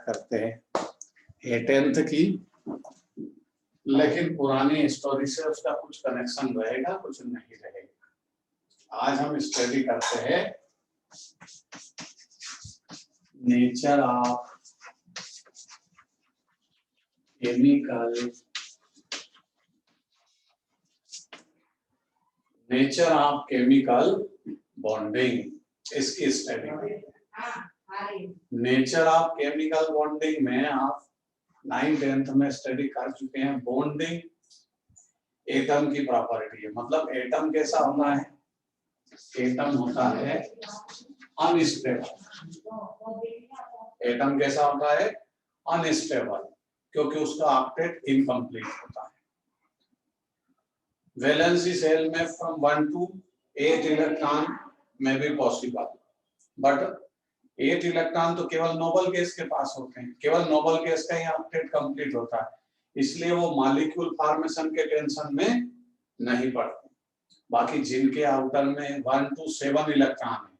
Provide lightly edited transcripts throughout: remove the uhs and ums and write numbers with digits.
करते हैं 8th की, लेकिन पुरानी स्टोरी से उसका कुछ कनेक्शन रहेगा, कुछ नहीं रहेगा। आज हम स्टडी करते हैं nature of chemical, nature of chemical bonding. इसकी study nature of chemical bonding में आप 9th-10th में स्टडी कर चुके हैं। बॉन्डिंग एटम की प्रॉपर्टी है, मतलब एटम कैसा होता है, एटम होता है अनस्टेबल। एटम कैसा होता है, अनस्टेबल, क्योंकि उसका ऑक्टेट इनकम्प्लीट होता है। वैलेंसी सेल में फ्रॉम 1 to 8 इलेक्ट्रॉन में भी पॉसिबल, बट 8 इलेक्ट्रॉन तो केवल नोबल केस के पास होते हैं, केवल नोबल केस का ही ऑक्टेट कंप्लीट होता है, इसलिए वो मॉलिक्यूल फॉर्मेशन के टेंशन में नहीं पड़ते। बाकी जिनके आउटर में 1 to 7 इलेक्ट्रॉन है,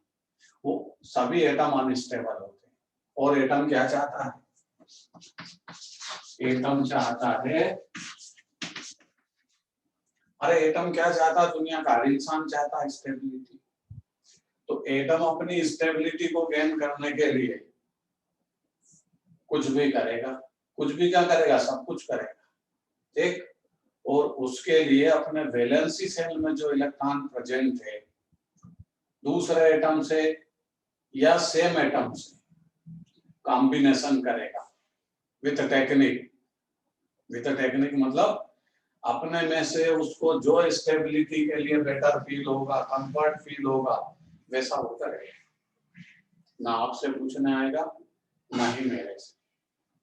वो सभी एटम अनस्टेबल होते हैं। और एटम क्या चाहता है, एटम चाहता है, अरे एटम क्या चाहता है दुनिया का, हर इंसान चाहता है स्टेबिलिटी। तो एटम अपनी स्टेबिलिटी को गेन करने के लिए कुछ भी करेगा, कुछ भी क्या करेगा, सब कुछ करेगा, ठीक। और उसके लिए अपने वैलेंसी सेल में जो इलेक्ट्रॉन प्रेजेंट है दूसरे एटम से या सेम एटम से कॉम्बिनेशन करेगा विथ टेक्निक। विथ टेक्निक मतलब अपने में से उसको जो स्टेबिलिटी के लिए बेटर फील होगा, कंफर्ट फील होगा, वैसा वो करेगा। ना आपसे पूछने आएगा ना ही मेरे से।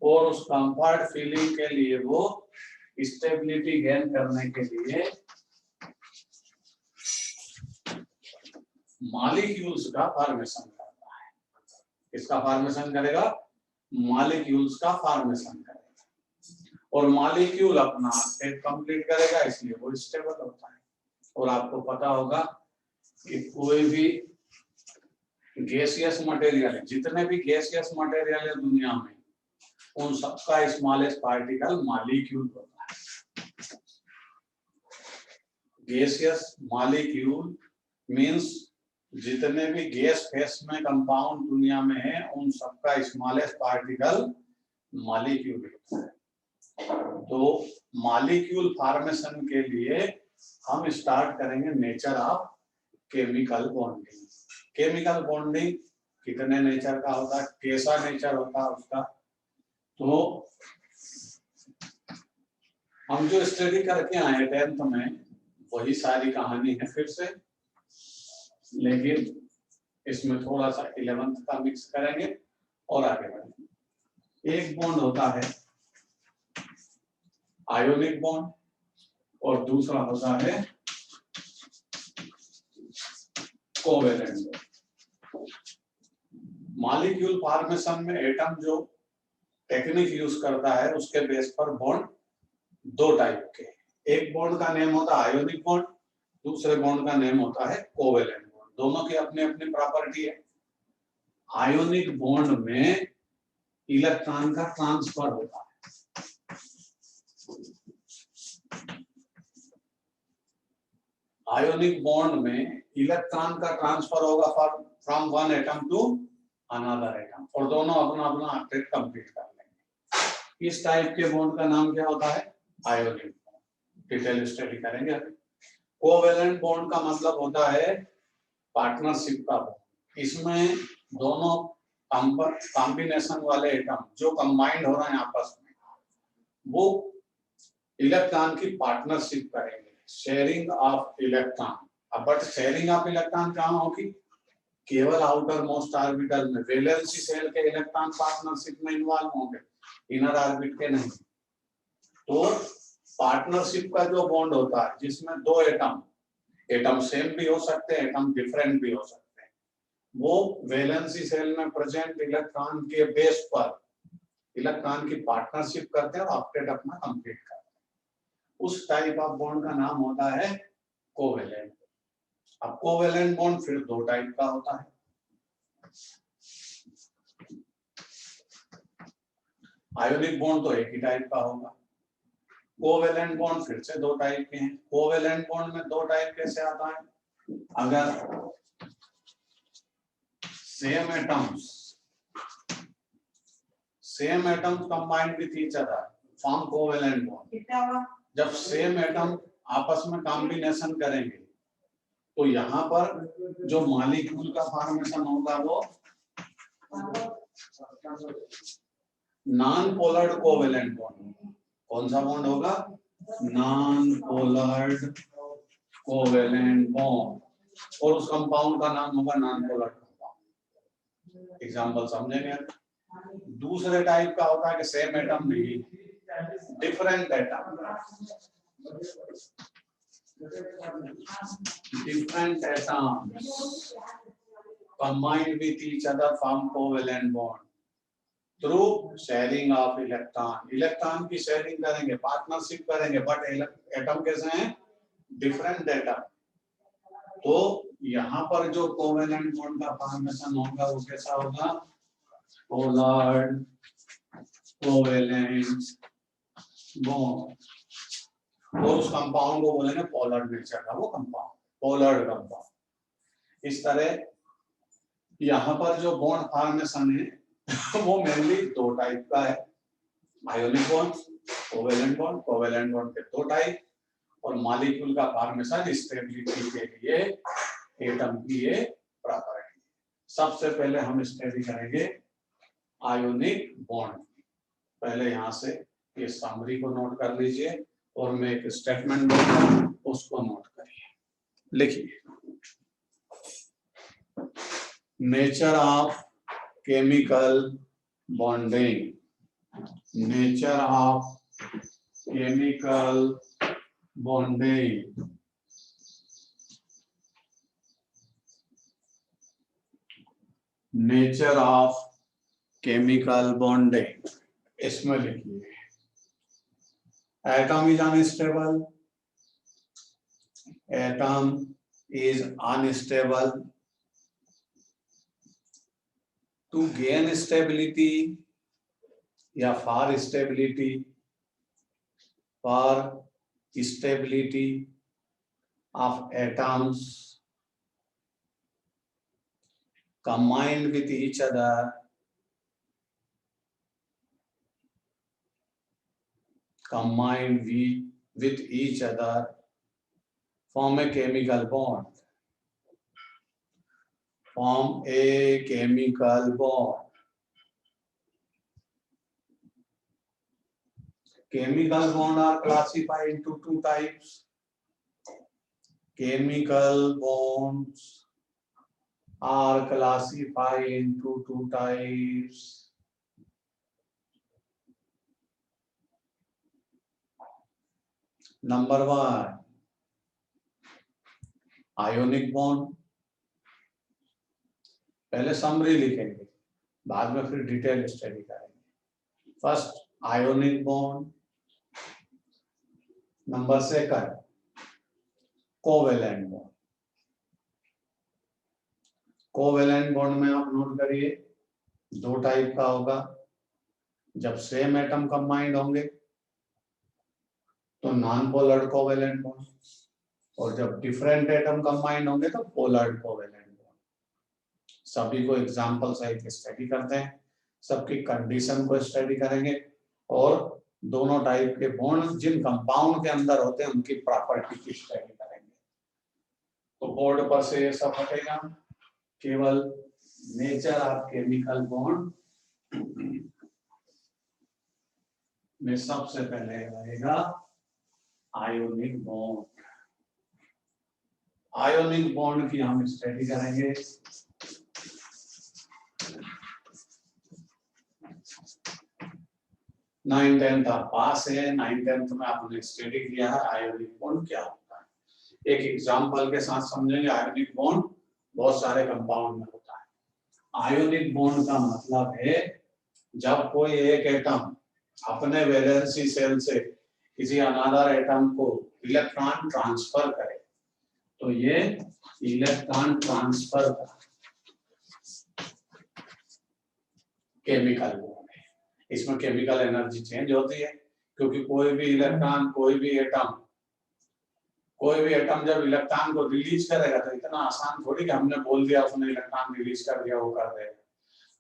और उस कंफर्ट फीलिंग के लिए वो स्टेबिलिटी गेन करने के लिए मॉलिक्यूल्स का फॉर्मेशन करता है। किसका फॉर्मेशन करेगा, मॉलिक्यूल्स का फॉर्मेशन करेगा। और मॉलिक्यूल अपना स्टेट कंप्लीट करेगा, इसलिए वो स्टेबल होता है। और आपको पता होगा कि कोई भी गैसियस मटेरियल है, जितने भी गैसियस मटेरियल है दुनिया में, उन सबका स्मॉलेस्ट पार्टिकल मॉलिक्यूल होता है। गैसियस मॉलिक्यूल मींस जितने भी गैस फेस में कंपाउंड दुनिया में है, उन सबका स्मॉलेस्ट पार्टिकल मॉलिक्यूल होता है। तो मॉलिक्यूल फॉर्मेशन के लिए हम स्टार्ट करेंगे nature of chemical bonding. Chemical bonding कितने नेचर का होता है, कैसा नेचर होता है उसका, तो हम जो स्टडी करके आए 10th में वही सारी कहानी है फिर से, लेकिन इसमें थोड़ा सा 11th का मिक्स करेंगे और आगे बढ़ेंगे। एक बॉन्ड होता है आयोनिक बॉन्ड और दूसरा होता है कोवेलेंट बॉन्ड। मॉलिक्यूल फॉर्मेशन में एटम जो टेक्निक यूज करता है उसके बेस पर बॉन्ड दो टाइप के, एक बॉन्ड का नेम होता है आयोनिक बॉन्ड, दूसरे बॉन्ड का नेम होता है कोवेलेंट बॉन्ड। दोनों की अपनी अपनी प्रॉपर्टी है। आयोनिक बॉन्ड में इलेक्ट्रॉन का ट्रांसफर होता है। आयोनिक बॉन्ड में इलेक्ट्रॉन का ट्रांसफर होगा from one atom to another atom, और दोनों अपना अपना ऑक्टेट कंप्लीट कर लेंगे। इस टाइप के बॉन्ड का नाम क्या होता है, आयोनिक बॉन्ड। डिटेल स्टडी करेंगे अभी। कोवेलेंट बॉन्ड का मतलब होता है पार्टनरशिप का बॉन्ड। इसमें दोनों कॉम्बिनेशन वाले एटम जो कंबाइंड हो रहे हैं आपस में, वो इलेक्ट्रॉन की पार्टनरशिप करेंगे, sharing of electron. But sharing of electron कहाँ होगी, केवल आउटर मोस्ट ऑर्बिटल में। वैलेंसी सेल के इलेक्ट्रॉन पार्टनरशिप में इन्वॉल्व होंगे, इनर ऑर्बिट के नहीं। तो पार्टनरशिप का जो बॉन्ड होता है जिसमें दो एटम सेम भी हो सकते हैं, एटम डिफरेंट भी हो सकते हैं, वो वैलेंसी सेल में प्रेजेंट इलेक्ट्रॉन के बेस पर इलेक्ट्रॉन की पार्टनरशिप करते हैं और ऑक्टेट अपना कंप्लीट करते हैं। उस टाइप ऑफ बॉन्ड का नाम होता है कोवेलेंट। अब कोवेलेंट बॉन्ड फिर दो टाइप का होता है। आयोनिक बॉन्ड तो एक ही टाइप का होगा। कोवेलेंट बॉन्ड फिर से दो टाइप के हैं। कोवेलेंट बॉन्ड में दो टाइप कैसे आता है? अगर same atoms combined with each other form covalent bond. जब सेम एटम आपस में कॉम्बिनेशन करेंगे तो यहाँ पर जो मॉलिक्यूल का फॉर्मेशन होगा वो नॉन पोलर्ड कोवेलेंट बॉन्ड। कौन सा बॉन्ड होगा? Non Pollard covalent bond. और उस कंपाउंड का नाम होगा नॉन पोलर्ड कंपाउंड। एग्जांपल समझेंगे। दूसरे टाइप का होता है कि सेम एटम नहीं, different atom, combined with each other form covalent bond through sharing of electron। Electron की शेयरिंग करेंगे, पार्टनरशिप करेंगे, बट एटम कैसे हैं? Different atom. तो यहाँ पर जो कोवेलेंट बॉन्ड का फॉर्मेशन होगा वो कैसा होगा? Pollard covalent bond. और उस कंपाउंड को बोलेंगे पोलर नेचर का वो कंपाउंड, पोलर्ड कंपाउंड। इस तरह यहाँ पर जो बॉन्ड फॉर्मेशन है वो मेनली दो टाइप का है। Ionic bond, covalent bond. Covalent bond के दो टाइप, और मॉलिक्यूल का फॉर्मेशन स्टेबिलिटी के लिए एटम की ये प्रॉपर्टी। सबसे पहले हम स्टडी करेंगे आयोनिक बॉन्ड। पहले यहाँ से ये समरी को नोट कर लीजिए और मैं एक स्टेटमेंट दूंगा, उसको नोट करिए। लिखिए, nature of chemical bonding. Nature of chemical bonding. Nature of chemical bonding इसमें लिखिए, atom is unstable, atom is unstable। to gain stability या for stability, for stability of atoms combined with each other, combined with each other form a chemical bond, form a chemical bond। Chemical bond are classified into two types। Chemical bonds are classified into two types। Number one, ionic bond. पहले summary लिखेंगे, बाद में फिर detail study करेंगे। First ionic bond. Number second covalent bond. Covalent bond में आप note करिए दो टाइप का होगा। जब सेम एटम कंबाइंड होंगे तो नॉन पोलर्ड कोवेलेंट बॉन्ड, और जब डिफरेंट एटम कंबाइंड होंगे तो पोलर्ड कोवेलेंट बॉन्ड। सभी को एग्जांपल सहित स्टडी करते हैं, सबकी कंडीशन को स्टडी करेंगे, और दोनों टाइप के बॉन्ड जिन कंपाउंड के अंदर होते हैं उनकी प्रॉपर्टी की स्टडी करेंगे। तो बोर्ड पर से ये सब हटेगा, केवल नेचर ऑफ केमिकल बॉन्ड में सबसे पहले रहेगा आयोनिक बॉन्ड। आयोनिक बॉन्ड की हम स्टडी करेंगे। नाइन टेंथ आप पास है, 9th में आपने स्टडी किया है आयोनिक बॉन्ड क्या होता है। एक एग्जांपल के साथ समझेंगे। आयोनिक बॉन्ड बहुत सारे कंपाउंड में होता है। आयोनिक बॉन्ड का मतलब है जब कोई एक एटम अपने वैलेंसी शेल से किसी अनदर एटम को इलेक्ट्रॉन ट्रांसफर करे तो ये इलेक्ट्रॉन ट्रांसफर केमिकल बॉन्ड है। इसमें केमिकल एनर्जी चेंज होती है, क्योंकि कोई भी इलेक्ट्रॉन, कोई भी एटम जब इलेक्ट्रॉन को रिलीज करेगा तो इतना आसान थोड़ी कि हमने बोल दिया उसने इलेक्ट्रॉन रिलीज कर दिया वो कर देगा।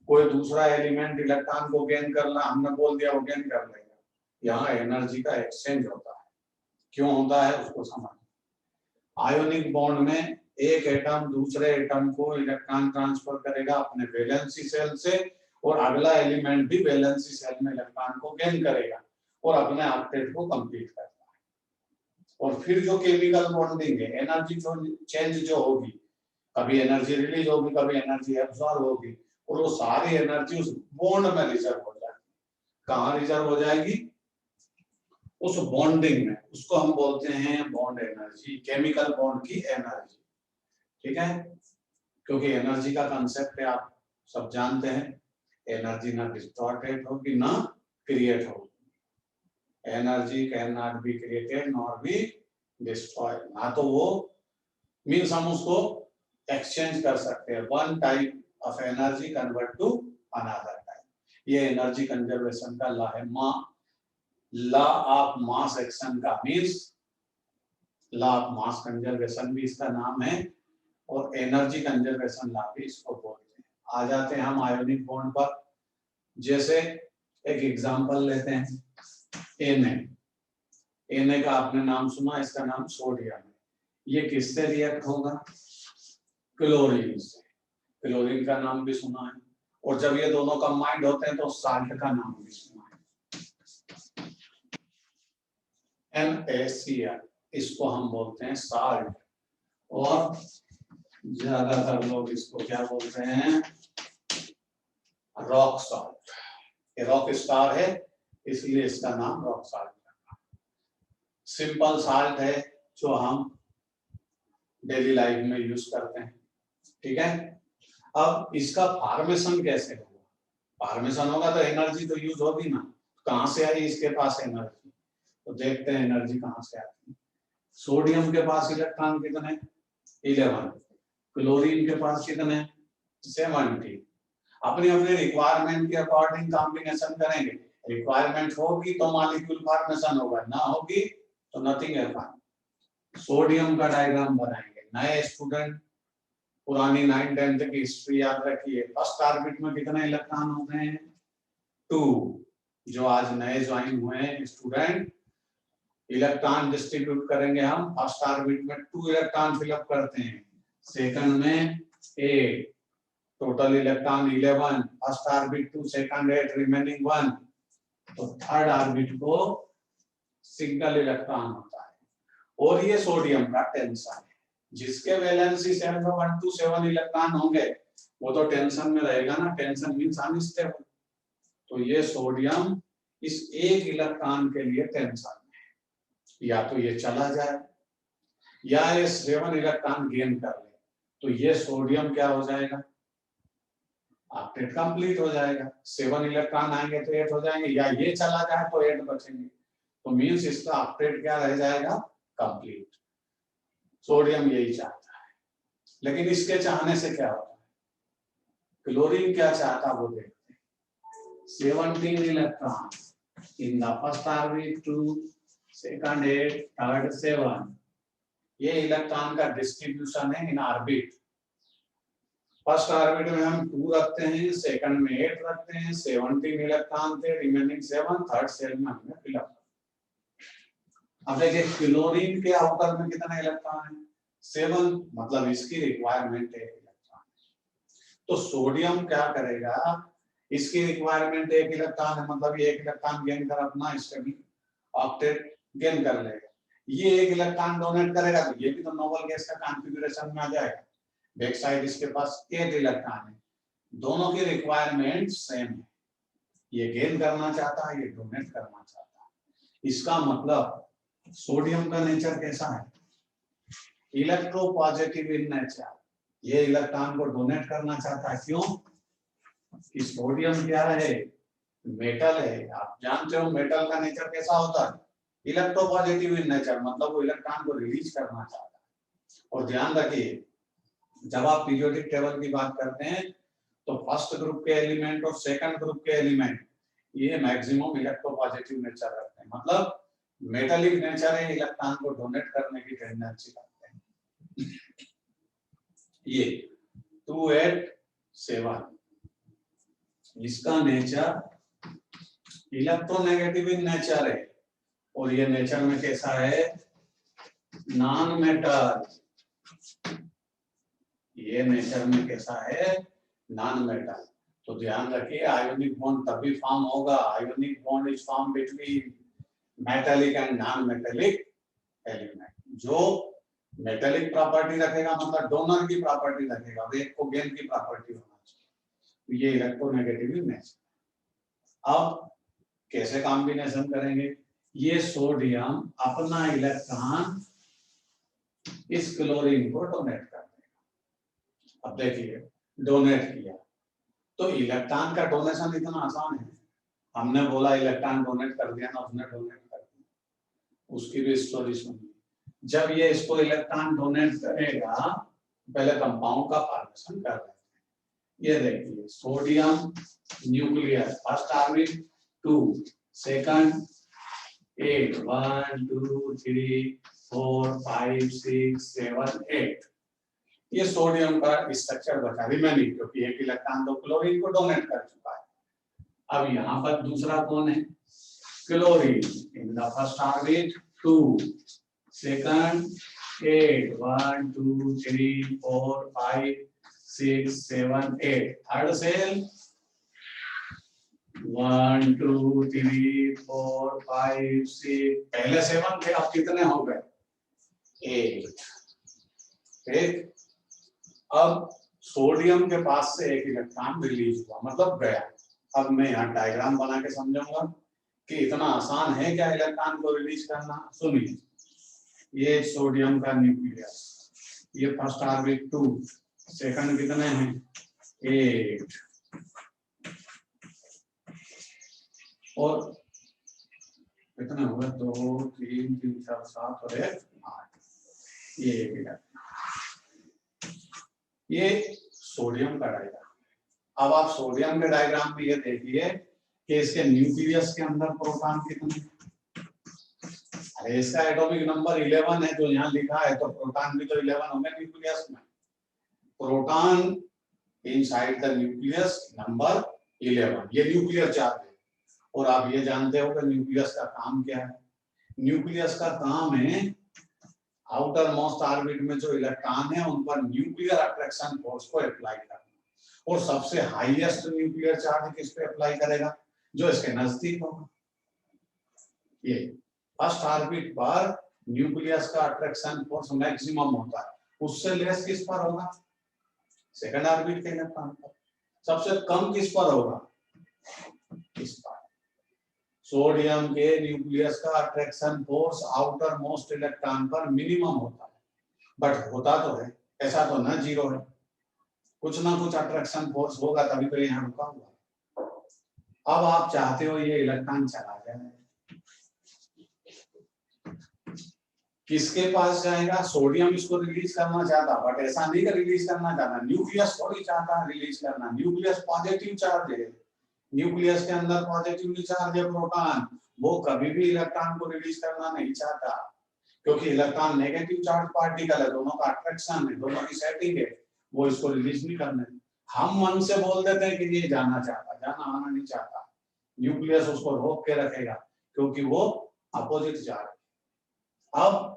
कोई दूसरा एलिमेंट इलेक्ट्रॉन को गेन करना, हमने बोल दिया वो गेन कर लेगा। यहाँ एनर्जी का एक्सचेंज होता है। क्यों होता है उसको समझ। आयोनिक बॉन्ड में एक एटम दूसरे एटम को इलेक्ट्रॉन ट्रांसफर करेगा अपने वैलेंसी सेल से, और अगला एलिमेंट भी वैलेंसी सेल में इलेक्ट्रॉन को गेन करेगा और अपने ऑक्टेट को कंप्लीट करता है। और फिर जो केमिकल बॉन्डिंग है, एनर्जी चेंज जो होगी, कभी एनर्जी रिलीज होगी, कभी एनर्जी एब्सॉर्ब होगी, और वो सारी एनर्जी उस बॉन्ड में रिजर्व हो जाएगी। कहाँ रिजर्व हो जाएगी? उस बॉन्डिंग में। उसको हम बोलते हैं बॉन्ड एनर्जी, केमिकल बॉन्ड की एनर्जी। ठीक है, क्योंकि एनर्जी का कंसेप्ट है आप सब जानते हैं, एनर्जी ना डिस्टॉर्टेड होगी ना क्रिएट होगी। Energy can not be created nor be destroyed. ना तो वो मीन्स हम उसको एक्सचेंज कर सकते हैं, one type of energy convert to another type. ये एनर्जी कंजर्वेशन का लॉ है। लॉ ऑफ मास एक्शन का means law of mass conservation भी इसका नाम है, और एनर्जी कंजर्वेशन लॉ भी इसको बोलते हैं। आ जाते हैं हम आयोनिक बॉन्ड पर। जैसे एक एग्जांपल लेते हैं, Na का आपने नाम सुना, इसका नाम सोडियम है। ये किससे रिएक्ट होगा? क्लोरीन से। क्लोरीन का नाम भी सुना है, और जब ये दोनों कंबाइंड होते हैं तो साल्ट का नाम भी सुना है, NaCl। इसको हम बोलते हैं साल्ट, और ज्यादातर लोग इसको क्या बोलते हैं? Rock salt. ये रॉक स्टार है इसलिए इसका नाम रॉक सॉल्ट है। सिंपल साल्ट है जो हम डेली लाइफ में यूज करते हैं। ठीक है, अब इसका फॉर्मेशन कैसे होगा? फॉर्मेशन होगा तो एनर्जी तो यूज होगी ना। कहां से आई इसके पास एनर्जी? तो देखते हैं एनर्जी कहां से आती है। सोडियम के पास इलेक्ट्रॉन कितने? 11। क्लोरीन के पास कितने? 70। अपनी अपने रिक्वायरमेंट के अकॉर्डिंग कॉम्बिनेशन करेंगे। रिक्वायरमेंट होगी तो मॉलिक्यूल फॉर्मेशन होगा, ना होगी तो नथिंग है। सोडियम का डायग्राम बनाएंगे। नए स्टूडेंट पुरानी 9th-10th की हिस्ट्री याद रखिए। फर्स्ट ऑर्बिट में कितने इलेक्ट्रॉन होते हैं? 2। जो आज नए ज्वाइन हुए हैं स्टूडेंट, इलेक्ट्रॉन डिस्ट्रीब्यूट करेंगे हम। फर्स्ट ऑर्बिट में 2 इलेक्ट्रॉन फिलअप करते हैं, सेकंड में 8, total electron 11। First orbit 2, second 8, remaining 1। तो थर्ड ऑर्बिट को सिंगल इलेक्ट्रॉन होता है। और ये सोडियम का टेंशन है। जिसके वैलेंसी सेल में 1 to 7 इलेक्ट्रॉन होंगे वो तो टेंशन में रहेगा ना। Tension means unstable. तो ये सोडियम इस एक इलेक्ट्रॉन के लिए टेंशन में है। या तो ये चला जाए या ये 7 इलेक्ट्रॉन गेन कर ले, तो ये सोडियम क्या हो जाएगा? ऑक्टेट कंप्लीट हो जाएगा। 7 इलेक्ट्रॉन आएंगे तो 8 हो जाएंगे, या ये चला जाए तो 8 बचेंगे। तो मींस इसका ऑक्टेट क्या रह जाएगा? कंप्लीट। सोडियम यही चाहता है, लेकिन इसके चाहने से क्या होता है? क्लोरीन क्या चाहता वो देखते हैं। 17 electron in the first orbit, 2, second 8, third 7। ये इलेक्ट्रॉन का डिस्ट्रीब्यूशन है इन ऑर्बिट। फर्स्ट ऑर्बिट में हम 2 रखते हैं, सेकंड में 8 रखते हैं, 17 इलेक्ट्रॉन थे, रिमेनिंग 7 थर्ड सेल में हमने फिलअप। अब देखिए क्लोरीन के आउटर में कितने इलेक्ट्रॉन है? 7, मतलब इसकी रिक्वायरमेंट है इलेक्ट्रॉन। तो सोडियम क्या करेगा? इसकी रिक्वायरमेंट 1 इलेक्ट्रॉन है, मतलब ये 1 इलेक्ट्रॉन गेन कर अपना स्टेबल ऑक्टेट गेन कर लेगा। ये 1 इलेक्ट्रॉन डोनेट करेगा तो ये भी तो नोबल गैस का कॉन्फ़िगरेशन में आ जाएगा। बैक साइड इसके पास 8 इलेक्ट्रॉन है, दोनों की रिक्वायरमेंट सेम है। ये गेन करना चाहता है, ये डोनेट करना चाहता है। इसका मतलब सोडियम का नेचर कैसा है? Electropositive in nature. ये इलेक्ट्रॉन को डोनेट करना चाहता है। क्यों? कि सोडियम क्या है? मेटल है। आप जानते हो मेटल का नेचर कैसा होता है? इलेक्ट्रोपॉजिटिव इन नेचर, मतलब वो इलेक्ट्रॉन को रिलीज करना चाहता है। और ध्यान रखिए, जब आप पीरियोडिक टेबल की बात करते हैं तो फर्स्ट ग्रुप के एलिमेंट और सेकंड ग्रुप के एलिमेंट, ये मैक्सिमम इलेक्ट्रोपॉजिटिव नेचर रखते हैं, मतलब मेटालिक नेचर है, इलेक्ट्रॉन को डोनेट करने की टेंडेंसी रखते हैं। ये 287 इसका नेचर इलेक्ट्रोनेगेटिव इन नेचर है, और ये नेचर में कैसा है, नॉन मेटल। ये नेचर में कैसा है, नॉन मेटल। तो ध्यान रखिए, आयोनिक बॉन्ड तभी फॉर्म होगा, ionic bond is form between metallic and non metallic element. जो मेटालिक प्रॉपर्टी रखेगा मतलब डोनर की प्रॉपर्टी रखेगा, और एक को गेन की प्रॉपर्टी होना चाहिए। ये इलेक्ट्रोनेगेटिव नेचर। अब कैसे कॉम्बिनेशन करेंगे, ये सोडियम अपना इलेक्ट्रॉन इस क्लोरीन को डोनेट कर देगा। अब देखिए, डोनेट किया तो इलेक्ट्रॉन का डोनेशन इतना आसान है, हमने बोला इलेक्ट्रॉन डोनेट कर दिया ना, उसने डोनेट कर दिया, उसकी भी स्टोरी सुनिए। जब ये इसको इलेक्ट्रॉन डोनेट करेगा, पहले कंपाउंड का फॉर्मेशन कर रहे हैं। ये देखिए, sodium nucleus, first orbit 2, second 8, 1 2 3 4 5 6 7 8। ये सोडियम का स्ट्रक्चर बचा रिमेनिंग, क्योंकि एक इलेक्ट्रॉन तो क्लोरीन को डोनेट कर चुका है। अब यहाँ पर दूसरा कौन है, chlorine in the first orbit 2, second 8, 1 2 3 4 5 6 7 8, third shell 1 2 3 4 5 6, पहले 7 थे, अब कितने हो गए, 8। ठीक, अब सोडियम के पास से एक इलेक्ट्रॉन रिलीज हुआ, मतलब गया। अब मैं यहाँ डायग्राम बना के समझाऊंगा कि इतना आसान है क्या इलेक्ट्रॉन को रिलीज करना। सुनिए, ये सोडियम का न्यूक्लियस, ये फर्स्ट ऑर्बिट 2, सेकंड कितने हैं 8, और कितने हुए 2 3 3 4 7 और 1 8। ये इलेक्ट्रॉन, ये सोडियम का डायग्राम। अब आप सोडियम के डायग्राम में ये देखिए कि इसके न्यूक्लियस के अंदर प्रोटॉन कितने, अरे इसका एटॉमिक नंबर 11 है जो यहाँ लिखा है, तो प्रोटॉन भी तो 11 होंगे न्यूक्लियस में। Proton inside the nucleus number 11, ये न्यूक्लियर चार्ज है। और आप ये जानते हो कि न्यूक्लियस का काम क्या है, न्यूक्लियस का काम है आउटर मोस्ट ऑर्बिट में जो इलेक्ट्रॉन है उन पर न्यूक्लियर अट्रैक्शन फोर्स को अप्लाई करना, और सबसे हाईएस्ट न्यूक्लियर चार्ज किस पे अप्लाई करेगा, जो इसके नजदीक होगा। ये फर्स्ट ऑर्बिट पर न्यूक्लियस का अट्रैक्शन फोर्स मैक्सिमम होता है, उससे लेस किस पर होगा, सेकंड ऑर्बिट के इलेक्ट्रॉन पर। सबसे कम किस पर होगा, इस पर। सोडियम के न्यूक्लियस का attraction force outer most electron पर मिनिमम होता है, बट होता तो है, ऐसा तो ना जीरो है, कुछ ना कुछ अट्रैक्शन फोर्स होगा, तभी तो यहाँ रुका हुआ। अब आप चाहते हो ये इलेक्ट्रॉन चला जाए, किसके पास जाएगा, सोडियम इसको रिलीज करना चाहता, बट ऐसा नहीं कि रिलीज करना चाहता, न्यूक्लियस थोड़ी चाहता है रिलीज करना, न्यूक्लियस पॉजिटिव चार्ज है, न्यूक्लियस के अंदर पॉजिटिवली चार्ज है प्रोटॉन, वो कभी भी इलेक्ट्रॉन को रिलीज करना नहीं चाहता, क्योंकि इलेक्ट्रॉन नेगेटिव चार्ज पार्टिकल है, दोनों का अट्रैक्शन है, दोनों की सेटिंग है, वो इसको रिलीज नहीं करने। हम मन से बोल देते हैं कि ये जाना चाहता, जाना आना नहीं चाहता, न्यूक्लियस उसको रोक के रखेगा, क्योंकि वो अपोजिट चार्ज। अब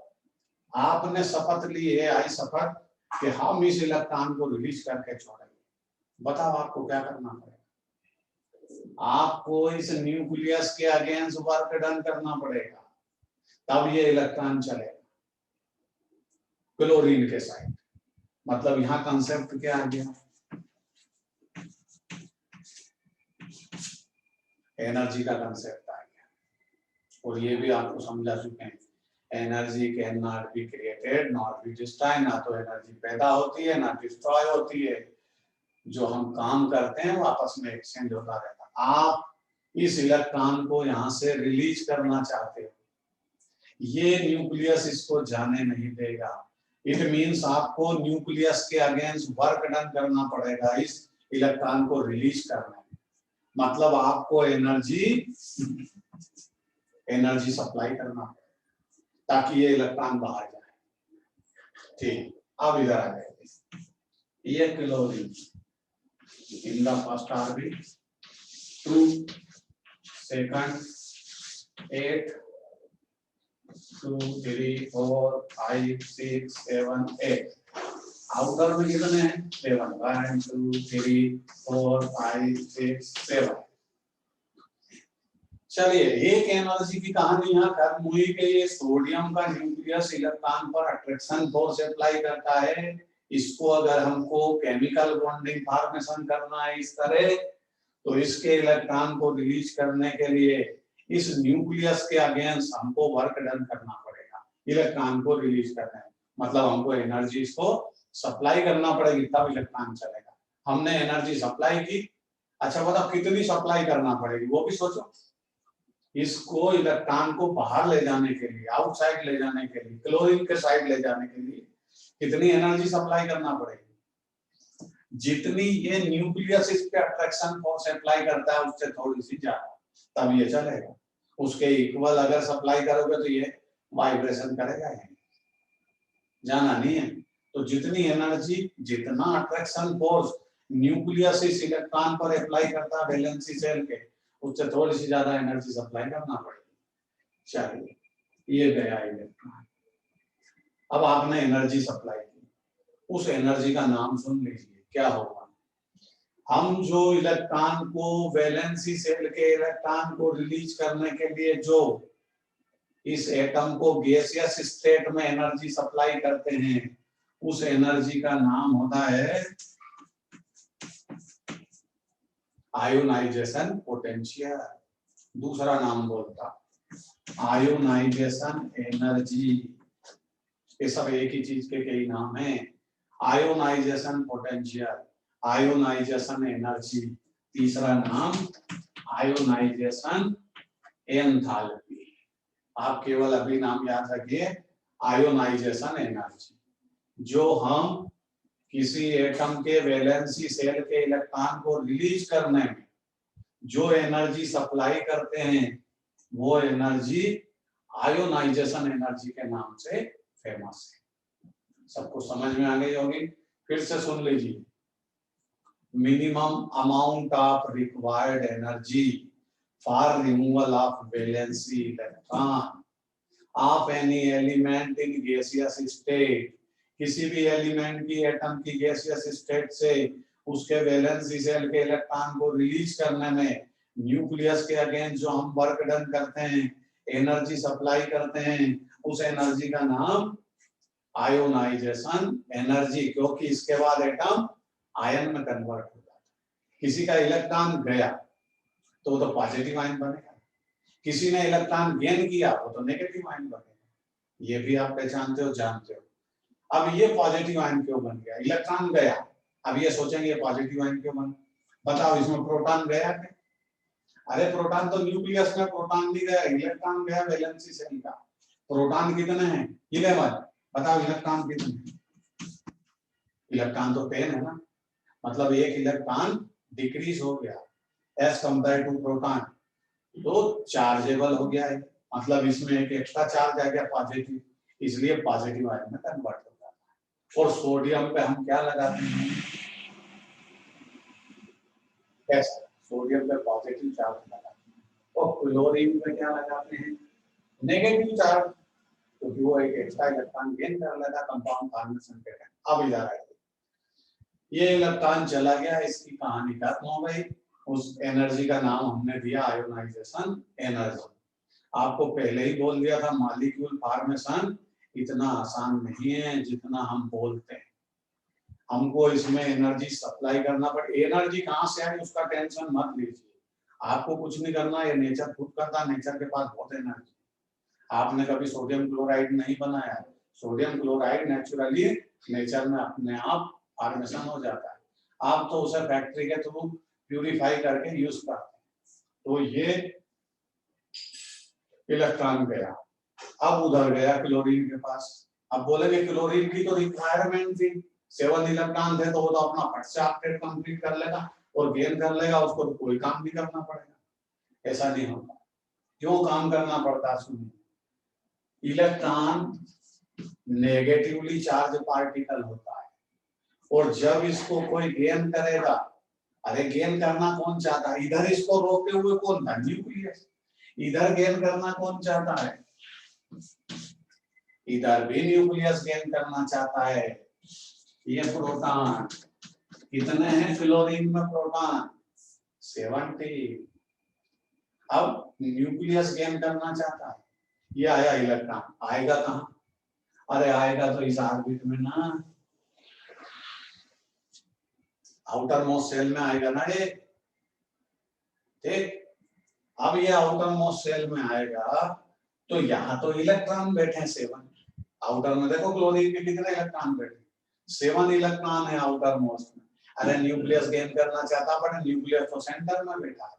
आपने शपथ ली है, आई शपथ कि हम इस इलेक्ट्रॉन को रिलीज करके छोड़ेंगे, बताओ आपको क्या करना पड़ेगा, आपको इस न्यूक्लियस के अगेंस्ट वर्क डन करना पड़ेगा, तब ये इलेक्ट्रॉन चलेगा क्लोरीन के साइड। मतलब यहाँ कंसेप्ट क्या आ गया, एनर्जी का कंसेप्ट आ गया, और ये भी आपको समझा चुके हैं, energy can not be created not be destroyed, ना तो एनर्जी पैदा होती है ना डिस्ट्रॉय होती है, जो हम काम करते हैं वो आपस में एक्सचेंज होता रहता है। आप इस इलेक्ट्रॉन को यहाँ से रिलीज करना चाहते हो, ये न्यूक्लियस इसको जाने नहीं देगा, इट मींस आपको न्यूक्लियस के अगेंस्ट वर्क डन करना पड़ेगा इस इलेक्ट्रॉन को रिलीज करने में। मतलब आपको एनर्जी सप्लाई करना ताकि ये इलेक्ट्रॉन बाहर जाए। ठीक, अब इधर आ जाएंगे। ये chlorine in the first orbit 2 second 8 2 3 4 5 6 7 8 outer में कितने हैं 7 1 2 3 4 5 6 7। चलिए एक एनर्जी की कहानी यहाँ खत्म हुई कि ये सोडियम का न्यूक्लियस इलेक्ट्रॉन पर अट्रैक्शन फोर्स अप्लाई करता है। इसको अगर हमको केमिकल बॉन्डिंग फॉर्मेशन करना है इस तरह, तो इसके इलेक्ट्रॉन को रिलीज करने के लिए इस न्यूक्लियस के अगेंस्ट हमको वर्क डन करना पड़ेगा इलेक्ट्रॉन को रिलीज करने में। मतलब हमको एनर्जी इसको सप्लाई करना पड़ेगी तब इलेक्ट्रॉन चलेगा। हमने एनर्जी सप्लाई की, अच्छा बताओ कितनी सप्लाई करना पड़ेगी वो भी सोचो। इसको इलेक्ट्रॉन को बाहर ले जाने के लिए, आउटसाइड ले जाने के लिए, क्लोरीन के साइड ले जाने के लिए कितनी एनर्जी सप्लाई करना पड़ेगी? जितनी ये न्यूक्लियस इस पे अट्रैक्शन फोर्स अप्लाई करता है उससे थोड़ी सी ज्यादा, तब ये चलेगा। उसके इक्वल अगर सप्लाई करोगे तो ये वाइब्रेशन करेगा, ये जाना नहीं है। तो जितनी एनर्जी, जितना अट्रैक्शन फोर्स न्यूक्लियस इस इलेक्ट्रॉन पर अप्लाई करता है वैलेंसी सेल के, उससे थोड़ी सी ज्यादा एनर्जी सप्लाई करना पड़ेगी। चलिए ये गया इलेक्ट्रॉन। अब आपने एनर्जी सप्लाई की, उस एनर्जी का नाम सुन लीजिए क्या होगा। हम जो इलेक्ट्रॉन को वैलेंसी सेल के इलेक्ट्रॉन को रिलीज करने के लिए जो इस एटम को गैसियस स्टेट में एनर्जी सप्लाई करते हैं, उस एनर्जी का नाम होता है आयोनाइजेशन पोटेंशियल। दूसरा नाम बोलता आयोनाइजेशन एनर्जी। ये सब एक ही चीज के कई नाम हैं। Ionisation potential, ionisation energy. तीसरा नाम आयोनाइजेशन एंथैल्पी। आप केवल अभी नाम याद रखिए आयोनाइजेशन एनर्जी। जो हम किसी एटम के वैलेंसी सेल के इलेक्ट्रॉन को रिलीज करने में जो एनर्जी सप्लाई करते हैं, वो एनर्जी आयोनाइजेशन एनर्जी के नाम से फेमस है। सबको समझ में आ गई होगी? फिर से सुन लीजिए। Minimum amount of required energy for removal of valency electron of any element in gaseous state. किसी भी एलिमेंट की, एटम की गैसियस स्टेट से उसके वैलेंसी सेल के इलेक्ट्रॉन को रिलीज करने में न्यूक्लियस के अगेंस्ट जो हम वर्क डन करते हैं, एनर्जी सप्लाई करते हैं, उस एनर्जी का नाम आयोनाइजेशन एनर्जी। क्योंकि इसके बाद एटम आयन में कन्वर्ट हो जाता है। किसी का इलेक्ट्रॉन गया तो वो तो पॉजिटिव आयन बनेगा, किसी ने इलेक्ट्रॉन गेन किया वो तो नेगेटिव आयन बनेगा। ये भी आप पहचानते हो, जानते हो। अब ये पॉजिटिव आयन क्यों बन गया? इलेक्ट्रॉन गया, अब ये सोचेंगे पॉजिटिव आयन क्यों बन? बताओ इसमें प्रोटॉन गया क्या? अरे प्रोटॉन तो न्यूक्लियस में प्रोटॉन भी गया, इलेक्ट्रॉन गया वैलेंसी सेल का। प्रोटॉन कितने हैं? 11। बताओ इलेक्ट्रॉन कितने? इलेक्ट्रॉन तो 10 है ना, मतलब एक इलेक्ट्रॉन डिक्रीज हो गया एज कंपेयर टू प्रोटॉन, तो चार्जेबल हो गया है। मतलब इसमें एक एक्स्ट्रा चार्ज आ गया पॉजिटिव, इसलिए पॉजिटिव आयन में कन्वर्ट हो जाता है। और सोडियम पे हम क्या लगाते हैं? कैसा? सोडियम पे पॉजिटिव चार्ज लगाते हैं। और क्लोरीन पे क्या लगाते हैं? नेगेटिव चार्ज, क्योंकि वो एक एक्स्ट्रा इलेक्ट्रॉन गेन कर लेता कंपाउंड फॉर्मेशन के टाइम। अब इधर आइए, ये इलेक्ट्रॉन चला गया, इसकी कहानी खत्म हो गई। उस एनर्जी का नाम हमने दिया आयोनाइजेशन एनर्जी। आपको पहले ही बोल दिया था मॉलिक्यूल फॉर्मेशन इतना आसान नहीं है जितना हम बोलते हैं। हमको इसमें एनर्जी सप्लाई करना पड़े। एनर्जी कहाँ से आई उसका टेंशन मत लीजिए, आपको कुछ नहीं करना, ये नेचर खुद करता। नेचर के पास बहुत एनर्जी। आपने कभी सोडियम क्लोराइड नहीं बनाया, सोडियम क्लोराइड नेचुरली नेचर में अपने आप फॉर्मेशन हो जाता है। आप तो उसे फैक्ट्री के थ्रू प्यूरिफाई करके यूज करते हैं। तो ये इलेक्ट्रॉन गया, अब उधर गया क्लोरीन के पास। अब बोलेंगे क्लोरीन की तो रिक्वायरमेंट थी, 7 इलेक्ट्रॉन थे तो वो तो अपना फट से अपडेट कंप्लीट कर लेगा। और गेन कर लेगा, उसको तो कोई काम नहीं करना पड़ेगा। ऐसा नहीं होता। क्यों काम करना पड़ता है? सुनिए, इलेक्ट्रॉन नेगेटिवली चार्ज पार्टिकल होता है, और जब इसको कोई गेन करेगा, अरे गेन करना कौन चाहता है? इधर इसको रोके हुए कौन था? न्यूक्लियस। इधर गेन करना कौन चाहता है? इधर भी न्यूक्लियस गेन करना चाहता है। ये प्रोटॉन कितने हैं क्लोरीन में? प्रोटॉन 70। अब न्यूक्लियस गेन करना चाहता है, ये आया इलेक्ट्रॉन, आएगा कहां? अरे आएगा तो इस ऑर्बिट में ना, आउटर मोस्ट सेल में आएगा ना ये। ठीक, अब ये आउटर मोस्ट सेल में आएगा तो यहाँ तो इलेक्ट्रॉन बैठे हैं 7। आउटर में देखो क्लोरीन के कितने इलेक्ट्रॉन बैठे? 7 इलेक्ट्रॉन है आउटर मोस्ट में। अरे न्यूक्लियस गेन करना चाहता, बट न्यूक्लियस तो सेंटर में बैठा है।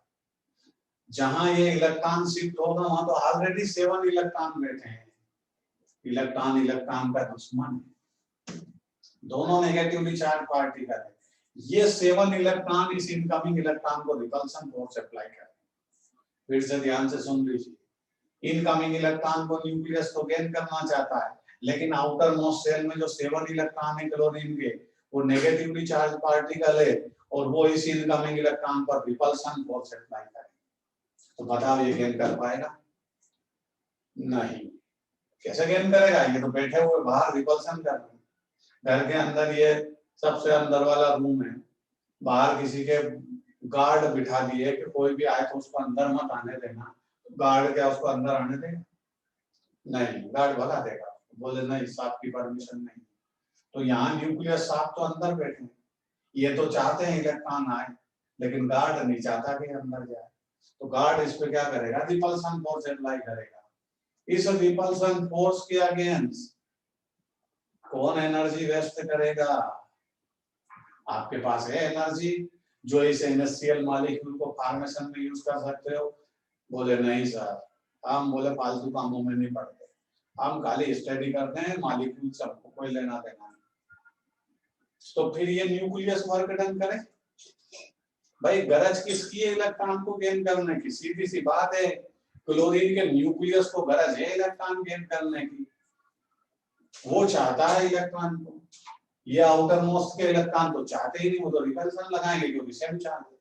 जहां ये इलेक्ट्रॉन शिफ्ट होगा वहां तो ऑलरेडी 7 इलेक्ट्रॉन बैठे हैं। इलेक्ट्रॉन इलेक्ट्रॉन का दुश्मन है, दोनों नेगेटिवली चार्ज पार्टिकल है। ये 7 इलेक्ट्रॉन इस इनकमिंग इलेक्ट्रॉन को रिपल्सन फोर्स अप्लाई कर, फिर से ध्यान से सुन लीजिए। इनकमिंग इलेक्ट्रॉन को न्यूक्लियस तो गेन करना चाहता है, लेकिन आउटर मोस्ट सेल में जो 7 इलेक्ट्रॉन है क्लोरीन के, वो नेगेटिवली चार्ज पार्टिकल है, और वो इस इनकमिंग इलेक्ट्रॉन पर रिपल्सन फोर्स अप्लाई करेगा। तो बताओ ये गेन कर पाएगा? नहीं। कैसे गेन करेगा? ये तो बैठे हुए बाहर रिपल्सन कर रहे हैं। घर के अंदर ये सबसे अंदर वाला रूम है, बाहर किसी के गार्ड बिठा दिए कि कोई भी आए तो उसको अंदर मत आने देना। गार्ड क्या उसको अंदर आने देगा? नहीं, गार्ड भगा देगा, बोले नहीं साहब की परमिशन नहीं। तो यहाँ न्यूक्लियस साहब तो अंदर बैठे, ये तो चाहते हैं इलेक्ट्रॉन आए, लेकिन गार्ड नहीं चाहता कि अंदर जाए। तो गार्ड इस पे क्या करेगा? रिपल्सन फोर्स अप्लाई करेगा। इस रिपल्सन फोर्स के अगेंस्ट कौन एनर्जी वेस्ट करेगा? आपके पास है एनर्जी जो इस NaCl मॉलिक्यूल को फॉर्मेशन में यूज कर सकते हो? बोले नहीं सर, हम बोले फालतू कामों में नहीं पड़ते, हम खाली स्टडी करते हैं मॉलिक्यूल, सबको कोई लेना देना नहीं। तो फिर ये न्यूक्लियस वर्क डन करे? भाई गरज किसकी है इलेक्ट्रॉन को गेन करने की? सीधी सी बात है, क्लोरीन के न्यूक्लियस को गरज है इलेक्ट्रॉन गेन करने की, वो चाहता है इलेक्ट्रॉन को। ये आउटर मोस्ट के इलेक्ट्रॉन तो चाहते ही नहीं, वो तो रिपल्सन लगाएंगे क्योंकि सेम चार्ज है।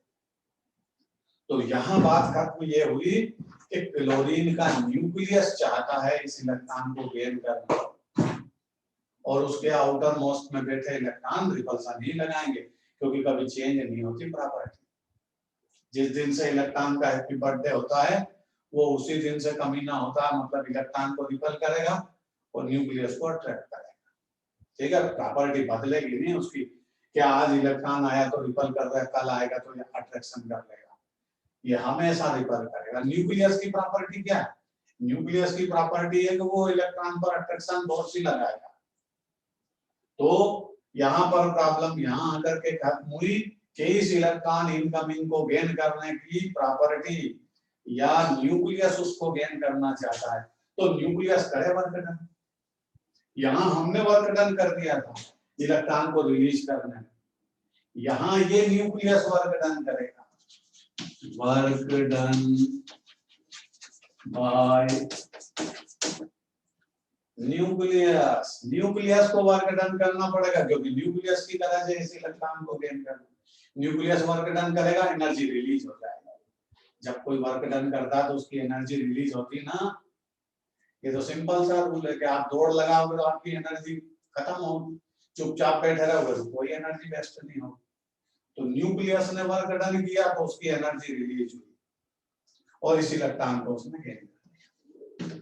तो यहाँ बात खत्म ये हुई कि क्लोरीन का न्यूक्लियस चाहता है इस इलेक्ट्रॉन को गेन करना, और उसके आउटर मोस्ट में बैठे इलेक्ट्रॉन रिपल्सन ही लगाएंगे, क्योंकि कभी चेंज नहीं होती प्रॉपर्टी। जिस दिन से इलेक्ट्रॉन का हैप्पी बर्थडे होता है, वो उसी दिन से कमी ना होता है, मतलब इलेक्ट्रॉन को रिपल करेगा और न्यूक्लियस को अट्रैक्ट करेगा। ठीक है, प्रॉपर्टी बदलेगी नहीं उसकी, क्या आज इलेक्ट्रॉन आया तो रिपल कर रहा है, कल आएगा तो ये अट्रैक्शन कर लेगा, ये हमेशा रिपल करेगा। न्यूक्लियस की प्रॉपर्टी क्या है? न्यूक्लियस की प्रॉपर्टी है कि वो इलेक्ट्रॉन पर अट्रैक्शन फोर्स ही लगाएगा। तो यहाँ पर प्रॉब्लम यहाँ आकर के खत्म हुई कि इस इलेक्ट्रॉन इनकमिंग को गेन करने की प्रॉपर्टी या न्यूक्लियस उसको गेन करना चाहता है, तो न्यूक्लियस करे वर्क डन। यहाँ हमने वर्क डन कर दिया था इलेक्ट्रॉन को रिलीज करने में, यहाँ ये न्यूक्लियस वर्क डन करेगा। Work done by nucleus, nucleus को वर्क डन करना पड़ेगा क्योंकि न्यूक्लियस की तरह से इस इलेक्ट्रॉन को गेन करना। न्यूक्लियस वर्क डन करेगा, एनर्जी रिलीज हो जाएगा। जब कोई वर्क डन करता है तो उसकी एनर्जी रिलीज होती ना। ये तो सिंपल सा रूल है कि आप दौड़ लगाओगे तो आपकी एनर्जी खत्म होगी, चुपचाप बैठे रहोगे तो कोई एनर्जी वेस्ट नहीं होगी। तो न्यूक्लियस ने वर्क डन किया तो उसकी एनर्जी रिलीज हुई और इस इलेक्ट्रॉन को उसने गेन कर लिया।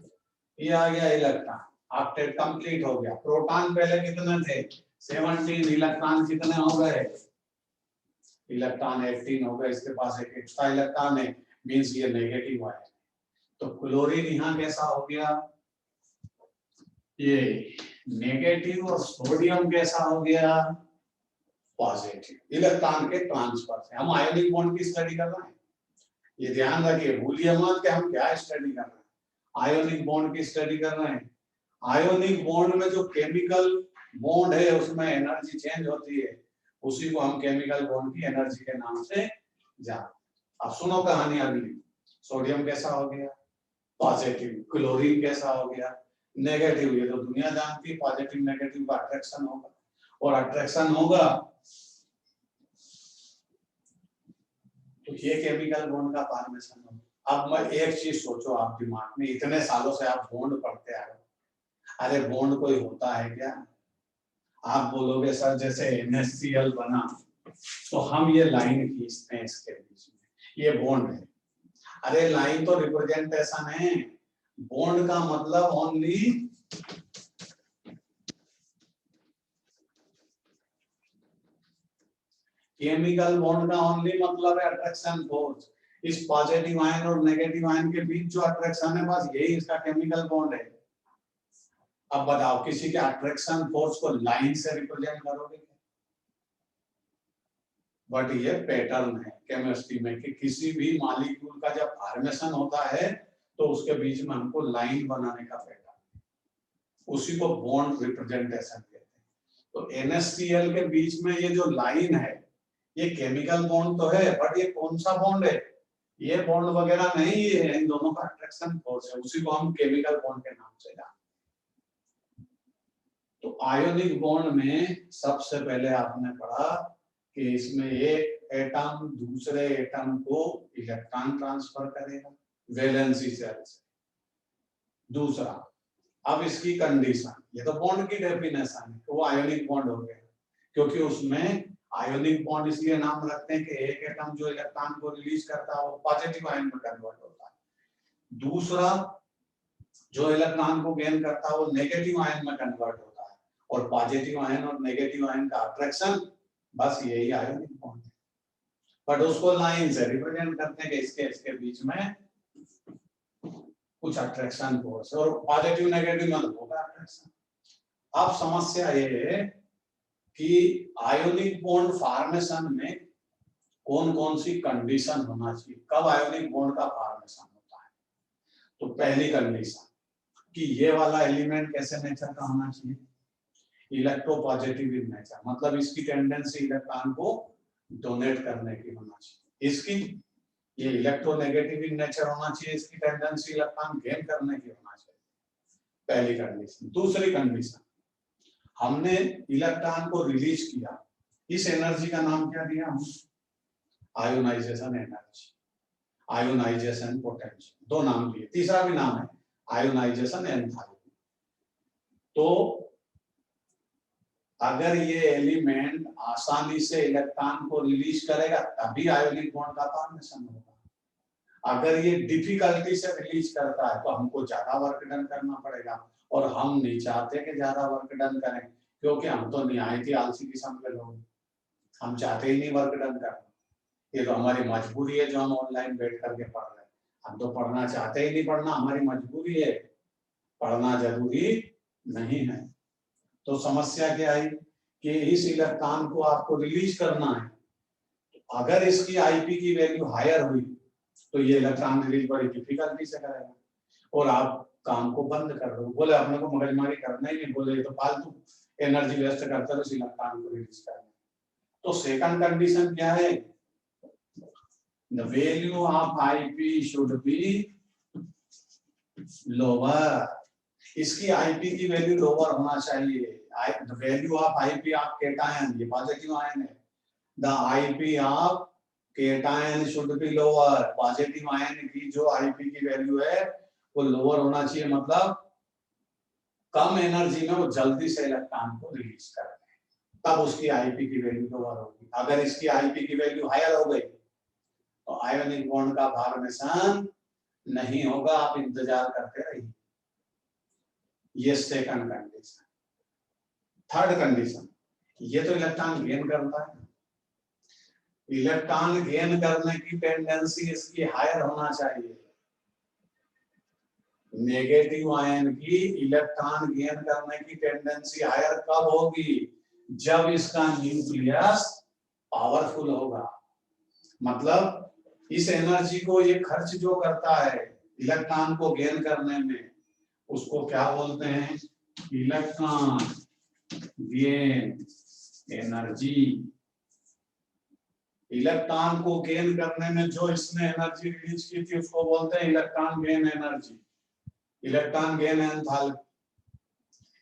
ये आ गया इलेक्ट्रॉन, ऑक्टेट कंप्लीट हो गया। प्रोटॉन पहले कितने थे? 17। इलेक्ट्रॉन कितने हो गए? इलेक्ट्रॉन 18 हो गए। इसके पास एक एक्स्ट्रा इलेक्ट्रॉन है, मींस ये नेगेटिव है। तो क्लोरीन यहाँ कैसा हो गया? ये नेगेटिव, और सोडियम कैसा हो गया? पॉजिटिव। इलेक्ट्रॉन के ट्रांसफर से हम आयोनिक बॉन्ड की स्टडी कर रहे हैं, ये ध्यान रखिए, भूलिए मत कि हम क्या स्टडी कर रहे हैं। आयोनिक बॉन्ड की स्टडी कर रहे हैं। आयोनिक बॉन्ड में जो केमिकल बॉन्ड है उसमें एनर्जी चेंज होती है, उसी को हम केमिकल बॉन्ड की एनर्जी के नाम से जानते। अब सुनो कहानी अगली। सोडियम कैसा हो गया पॉजिटिव, क्लोरीन कैसा हो गया नेगेटिव। ये तो दुनिया जानती है, पॉजिटिव नेगेटिव का अट्रैक्शन होगा, और अट्रैक्शन होगा तो ये केमिकल बॉन्ड का फॉर्मेशन होगा। अब मैं एक चीज सोचो आप दिमाग में, इतने सालों से आप बॉन्ड पढ़ते आए हो, अरे बॉन्ड कोई होता है क्या? आप बोलोगे सर जैसे NaCl बना तो हम ये लाइन खींचते हैं इसके बीच में, ये बॉन्ड है। अरे लाइन तो रिप्रेजेंटेशन है, बॉन्ड का मतलब ओनली केमिकल बॉन्ड का ओनली मतलब है अट्रैक्शन फोर्स। इस पॉजिटिव आयन और नेगेटिव आयन के बीच जो अट्रैक्शन है बस यही इसका केमिकल बॉन्ड है। अब बताओ किसी के अट्रैक्शन फोर्स को लाइन से रिप्रेजेंट करोगे? बट ये पैटर्न है केमिस्ट्री में कि किसी भी मॉलिक्यूल का जब फॉर्मेशन होता है तो उसके बीच में हमको लाइन बनाने का पैटर्न, उसी को बॉन्ड रिप्रेजेंटेशन कहते हैं। तो NaCl के बीच में ये जो लाइन है ये केमिकल बॉन्ड तो है, बट ये कौन सा बॉन्ड है? ये बॉन्ड वगैरह नहीं, ये है इन दोनों का अट्रैक्शन फोर्स है, उसी को हम केमिकल बॉन्ड के नाम से जानते हैं। तो आयोनिक बॉन्ड में सबसे पहले आपने पढ़ा कि इसमें एक एटम दूसरे एटम को इलेक्ट्रॉन ट्रांसफर करेगा वैलेंसी शेल से। दूसरा, अब इसकी कंडीशन, ये तो बॉन्ड की डेफिनेशन है, तो वो आयोनिक बॉन्ड हो गया, क्योंकि उसमें आयोनिक बॉन्ड इसलिए नाम रखते हैं कि एक एटम जो इलेक्ट्रॉन को रिलीज करता है वो पॉजिटिव आयन में कन्वर्ट होता है, दूसरा जो इलेक्ट्रॉन को गेन करता है वो नेगेटिव आयन में कन्वर्ट होता है, और पॉजिटिव आयन और नेगेटिव आयन का अट्रैक्शन बस यही आयोनिक बॉन्ड है। बट उसको लाइन से रिप्रेजेंट करते हैं कि इसके बीच में कुछ अट्रैक्शन फोर्स, और पॉजिटिव नेगेटिव में होगा अट्रैक्शन। अब समस्या ये है कि आयोनिक बॉन्ड फॉर्मेशन में कौन कौन सी कंडीशन होना चाहिए, कब आयोनिक बॉन्ड का फॉर्मेशन होता है। तो पहली कंडीशन कि ये वाला एलिमेंट कैसे नेचर का होना चाहिए, इलेक्ट्रोपॉजिटिव इन नेचर, मतलब इसकी टेंडेंसी इलेक्ट्रॉन को डोनेट करने की होना चाहिए। इसकी ये इलेक्ट्रोनेगेटिव इन नेचर होना चाहिए, इसकी टेंडेंसी इलेक्ट्रॉन गेन करने की होना चाहिए, पहली कंडीशन। दूसरी कंडीशन, हमने इलेक्ट्रॉन को रिलीज किया, इस एनर्जी का नाम क्या दिया हम? आयोनाइजेशन एनर्जी, आयोनाइजेशन पोटेंशियल, दो नाम दिए, तीसरा भी नाम है आयोनाइजेशन एंथैल्पी। तो अगर ये एलिमेंट आसानी से इलेक्ट्रॉन को रिलीज करेगा तभी आयोनिक बॉन्ड का फॉर्मेशन होगा। अगर ये डिफिकल्टी से रिलीज करता है तो हमको ज्यादा वर्क डन करना पड़ेगा, और हम नहीं चाहते कि ज्यादा वर्क डन करें, क्योंकि हम तो निहायत ही आलसी किस्म के लोग, हम चाहते ही नहीं वर्क डन करना। ये तो हमारी मजबूरी है जो हम ऑनलाइन बैठ करके पढ़ रहे हैं, हम तो पढ़ना चाहते ही नहीं, पढ़ना हमारी मजबूरी है, पढ़ना जरूरी नहीं है। तो समस्या क्या आई कि इस इलेक्ट्रॉन को आपको रिलीज करना है, अगर इसकी आईपी की वैल्यू हायर हुई तो ये इलेक्ट्रॉन रिलीज बड़ी डिफिकल्टी से करेगा, और आप काम को बंद कर दो। बोले अपने को मगजमारी करना ही नहीं, बोले तो फालतू एनर्जी वेस्ट करते हो इस इलेक्ट्रॉन को रिलीज करना। तो सेकंड कंडीशन क्या है, the value of IP should be lower, इसकी आईपी की वैल्यू लोअर होना चाहिए। The value of IP of cation, ये पॉजिटिव आयन है, the IP of cation should be lower, positive ion की जो आईपी की वैल्यू है वो लोअर होना चाहिए, मतलब कम एनर्जी में वो जल्दी से इलेक्ट्रॉन को रिलीज कर दे, तब उसकी आईपी की वैल्यू लोअर होगी। अगर इसकी आईपी की वैल्यू हायर हो गई तो आयोनिक बॉन्ड का फॉर्मेशन नहीं होगा, आप इंतजार करते रहिए। ये सेकंड कंडीशन। थर्ड कंडीशन, ये तो इलेक्ट्रॉन गेन करता है, इलेक्ट्रॉन गेन करने की टेंडेंसी इसकी हायर होना चाहिए। नेगेटिव आयन की इलेक्ट्रॉन गेन करने की टेंडेंसी हायर कब होगी? जब इसका न्यूक्लियस पावरफुल होगा, मतलब इस एनर्जी को ये खर्च जो करता है इलेक्ट्रॉन को गेन करने में, उसको क्या बोलते हैं? Electron gain energy. इलेक्ट्रॉन को गेन करने में जो इसने एनर्जी रिलीज की थी उसको बोलते हैं electron gain energy, electron gain enthalpy.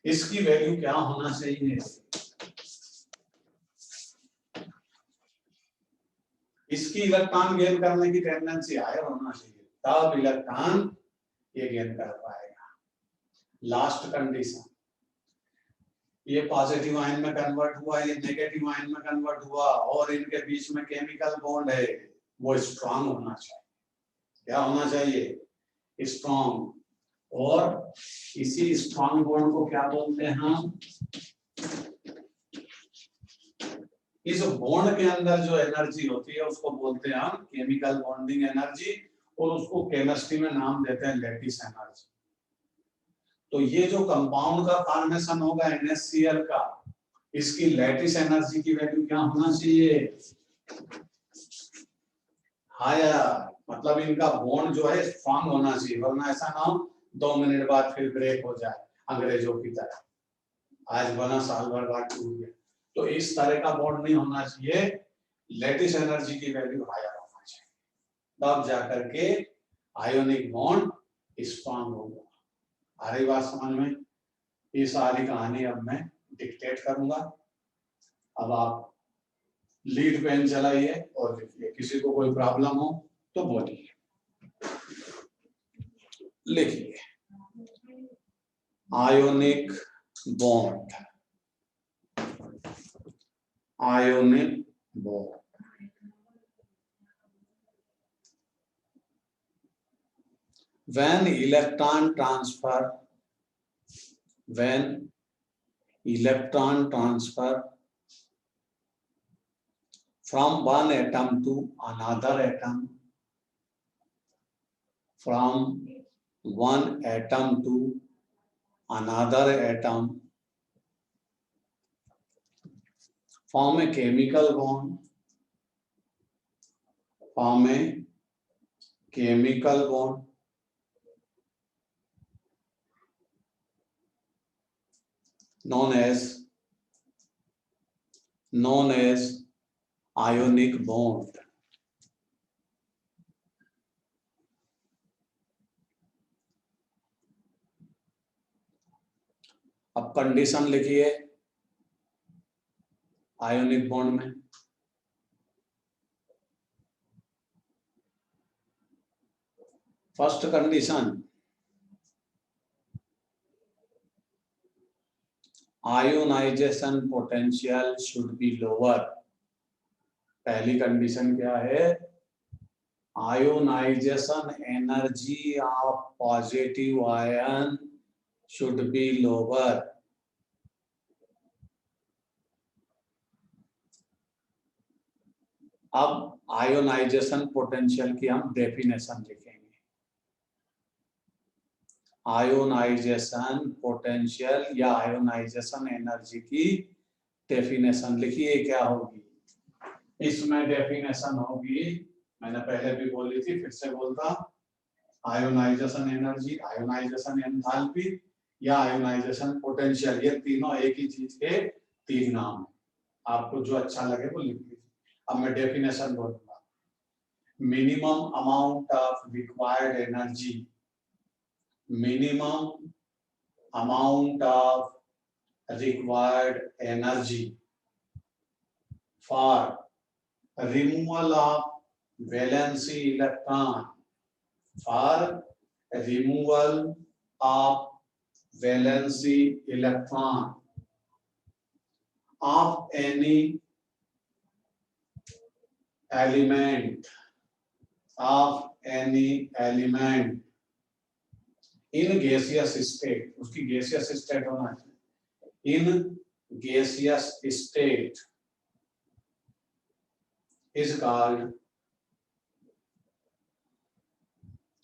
इसकी वैल्यू क्या होना चाहिए? इसकी इलेक्ट्रॉन गेन करने की टेंडेंसी हायर होना चाहिए, तब इलेक्ट्रॉन ये गेन कर पाएगा। लास्ट कंडीशन, ये पॉजिटिव आयन में कन्वर्ट हुआ, ये नेगेटिव आयन में कन्वर्ट हुआ और इनके बीच में केमिकल बॉन्ड है, वो स्ट्रांग होना चाहिए। क्या होना चाहिए? स्ट्रांग। और इसी स्ट्रांग बॉन्ड को क्या बोलते हैं हम? इस बॉन्ड के अंदर जो एनर्जी होती है उसको बोलते हैं हम केमिकल बॉन्डिंग एनर्जी, और उसको केमिस्ट्री में नाम देते हैं लैटिस एनर्जी। तो ये जो कंपाउंड का फॉर्मेशन होगा NaCl का, इसकी लैटिस एनर्जी की वैल्यू क्या होना चाहिए? हायर। मतलब इनका बॉन्ड जो है स्ट्रांग होना चाहिए, वरना ऐसा ना हो 2 मिनट बाद फिर ब्रेक हो जाए अंग्रेजों की तरह, आज बना साल भर बाद टूट गया। तो इस तरह का बॉन्ड नहीं होना चाहिए, लैटिस एनर्जी की वैल्यू हायर होना चाहिए, तब जाकर के आयोनिक बॉन्ड स्ट्रांग होगा। आ रही बात समझ में? ये सारी कहानी अब मैं डिक्टेट करूंगा, अब आप लीड पेन चलाइए और लिखिए, किसी को कोई प्रॉब्लम हो तो बोलिए। लिखिए, ionic bond, ionic bond, when electron transfer from one atom to another atom, from one atom to another atom, form a chemical bond, form a chemical bond known as ionic bond. अब condition लिखिए ionic bond में। First condition, ionisation potential should be lower. पहली condition क्या है? Ionisation energy of positive ion should be lower. अब ionisation potential की हम definition लिखेंगे। आयोनाइजेशन पोटेंशियल या आयोनाइजेशन एनर्जी की डेफिनेशन लिखिए, क्या होगी? इसमें डेफिनेशन होगी, मैंने पहले भी बोली थी, फिर से बोलता, आयोनाइजेशन एनर्जी, आयोनाइजेशन एंथैल्पी या आयोनाइजेशन पोटेंशियल, ये तीनों एक ही चीज के तीन नाम है, आपको जो अच्छा लगे वो लिख लीजिए। अब मैं डेफिनेशन बोलूंगा, minimum amount of required energy, minimum amount of required energy for removal of valency electron, for removal of valency electron of any element, of any element in gaseous state, उसकी गैसियस स्टेट होना चाहिए, in gaseous state is called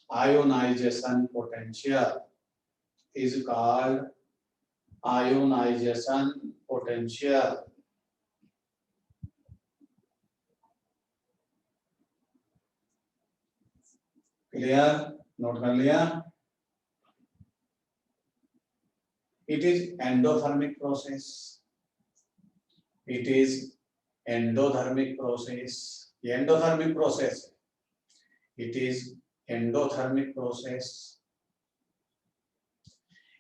ionization potential, is called ionization potential. Clear? Note कर लिया? It is endothermic process. It is endothermic process. ये endothermic process है। It is endothermic process,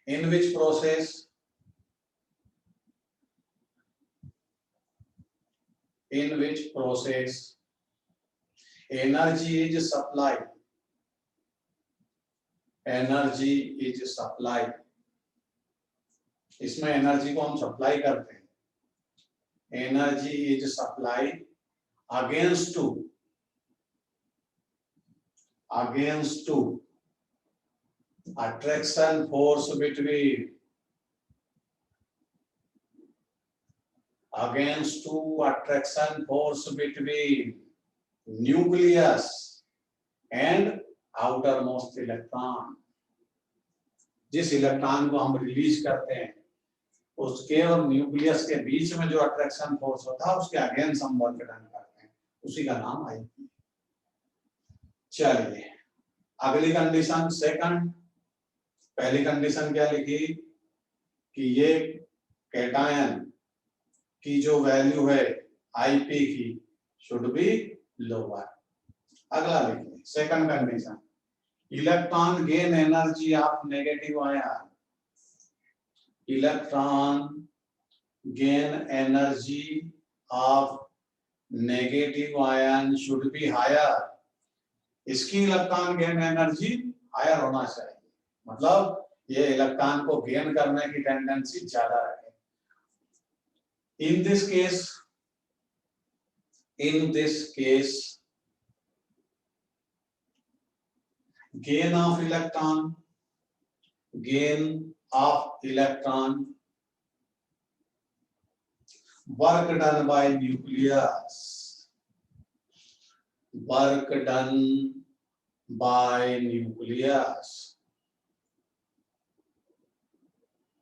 in which process energy is supplied, इसमें energy को हम supply करते हैं, energy is supplied against to attraction force between nucleus and outermost electron। जिस electron को हम रिलीज करते हैं उसके और न्यूक्लियस के बीच में जो अट्रैक्शन फोर्स होता है उसके अगेंस्ट हम वर्क डन करते हैं, उसी का नाम आईपी। चलिए अगली कंडीशन सेकंड। पहली कंडीशन क्या लिखी कि ये कैटायन की जो वैल्यू है आईपी की शुड बी लोअर। अगला लिखिए second condition, electron gain energy of negative ion, electron gain energy of negative ion should be higher. इसकी इलेक्ट्रॉन गेन एनर्जी हायर होना चाहिए, मतलब ये इलेक्ट्रॉन को गेन करने की टेंडेंसी ज्यादा रहे। In this case gain of electron work done by nucleus,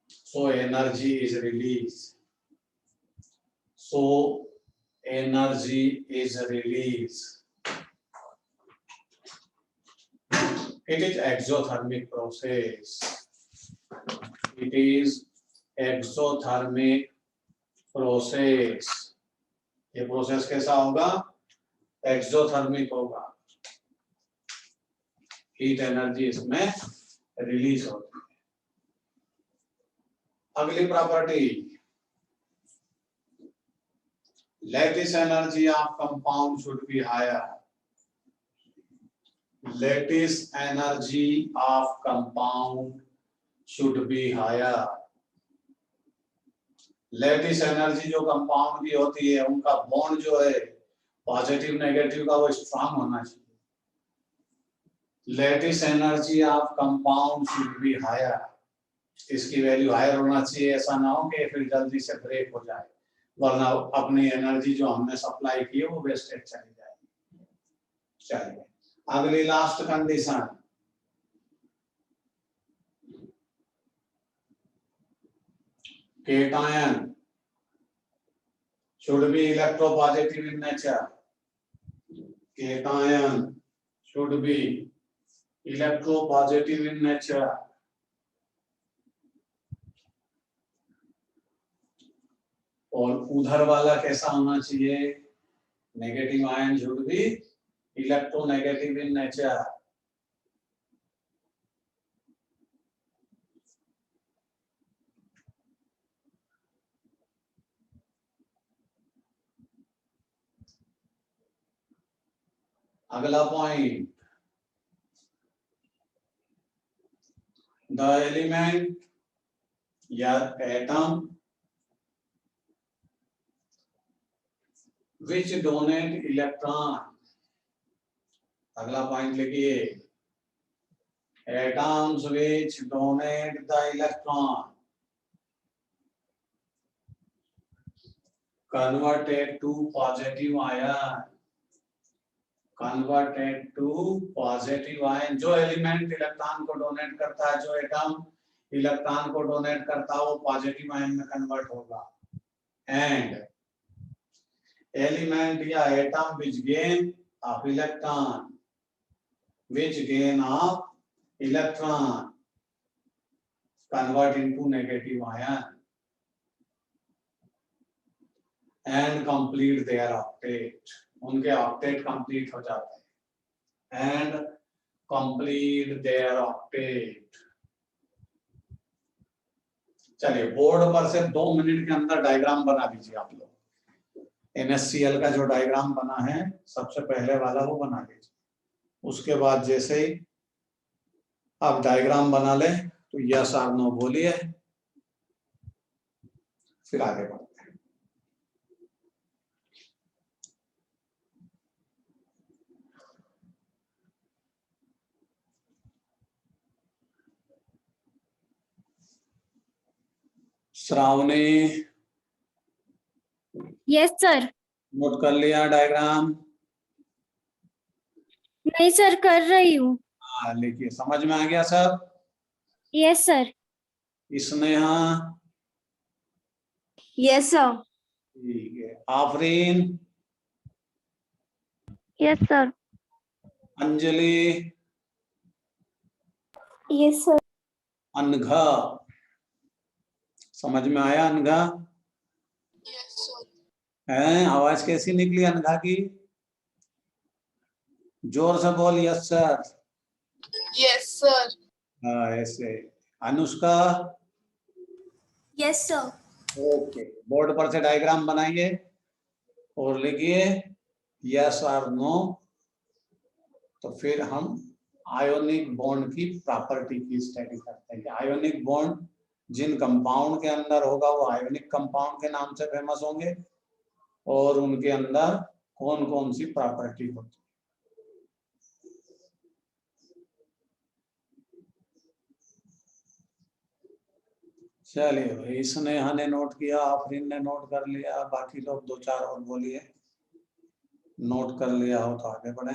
so energy is released, it is exothermic process, ये प्रोसेस कैसा होगा, एक्सोथर्मिक होगा, हीट एनर्जी इसमें रिलीज होती है। अगली property, lattice energy of compound should be higher, lattice energy of compound should be higher. Lattice energy जो compound की होती है उनका बॉन्ड जो है पॉजिटिव नेगेटिव का वो स्ट्रांग होना चाहिए। Lattice energy of compound should be higher, इसकी वैल्यू हायर होना चाहिए, ऐसा ना हो कि फिर जल्दी से ब्रेक हो जाए, वरना अपनी एनर्जी जो हमने सप्लाई की है वो वेस्टेज चली जाएगी। चलिए अगली last condition, cation should be electropositive in nature, cation should be electropositive in nature, और उधर वाला कैसा होना चाहिए, negative ion should B electronegative in nature. अगला पॉइंट, द एलिमेंट या एटम which donate electron, अगला पॉइंट लिखिए, atoms which donate the electron converted to positive ion, जो एलिमेंट इलेक्ट्रॉन को डोनेट करता है, जो एटम इलेक्ट्रॉन को डोनेट करता है वो पॉजिटिव आयन में कन्वर्ट होगा। एंड एलिमेंट या atom which gain of electron convert into negative ion and complete their octet। उनके ऑक्टेट कंप्लीट हो जाते हैं एंड कंप्लीट देयर ऑक्टेट। चलिए बोर्ड पर से 2 मिनट के अंदर डायग्राम बना दीजिए आप लोग। NaCl का जो डायग्राम बना है सबसे पहले वाला वो बना लीजिए। उसके बाद जैसे ही आप डायग्राम बना लें तो यस और नो बोलिए, फिर आगे बढ़ते हैं। Shravani, yes sir. नोट कर लिया डायग्राम? नहीं सर, कर रही हूँ। हाँ लिखिए। समझ में आ गया sir? Yes sir. Sneha? Yes sir. ठीक है। Afreen? Yes sir. Anjali? Yes sir. Anagha? समझ में आया अनघा? Yes sir. है, आवाज कैसी निकली अनघा की? जोर से बोल यस सर। Yes sir. हाँ ऐसे। Anushka? Yes sir. Okay, board पर से डायग्राम बनाइए और लिखिए यस और नो। तो फिर हम आयोनिक बॉन्ड की प्रॉपर्टी की स्टडी करते हैं। आयोनिक बॉन्ड जिन कंपाउंड के अंदर होगा वो आयोनिक कंपाउंड के नाम से फेमस होंगे और उनके अंदर कौन कौन सी प्रॉपर्टी होती है। चलिए भाई, स्नेहा ने नोट किया, आफरीन ने नोट कर लिया, बाकी लोग 2-4 और बोलिए। नोट कर लिया हो तो आगे बढ़े।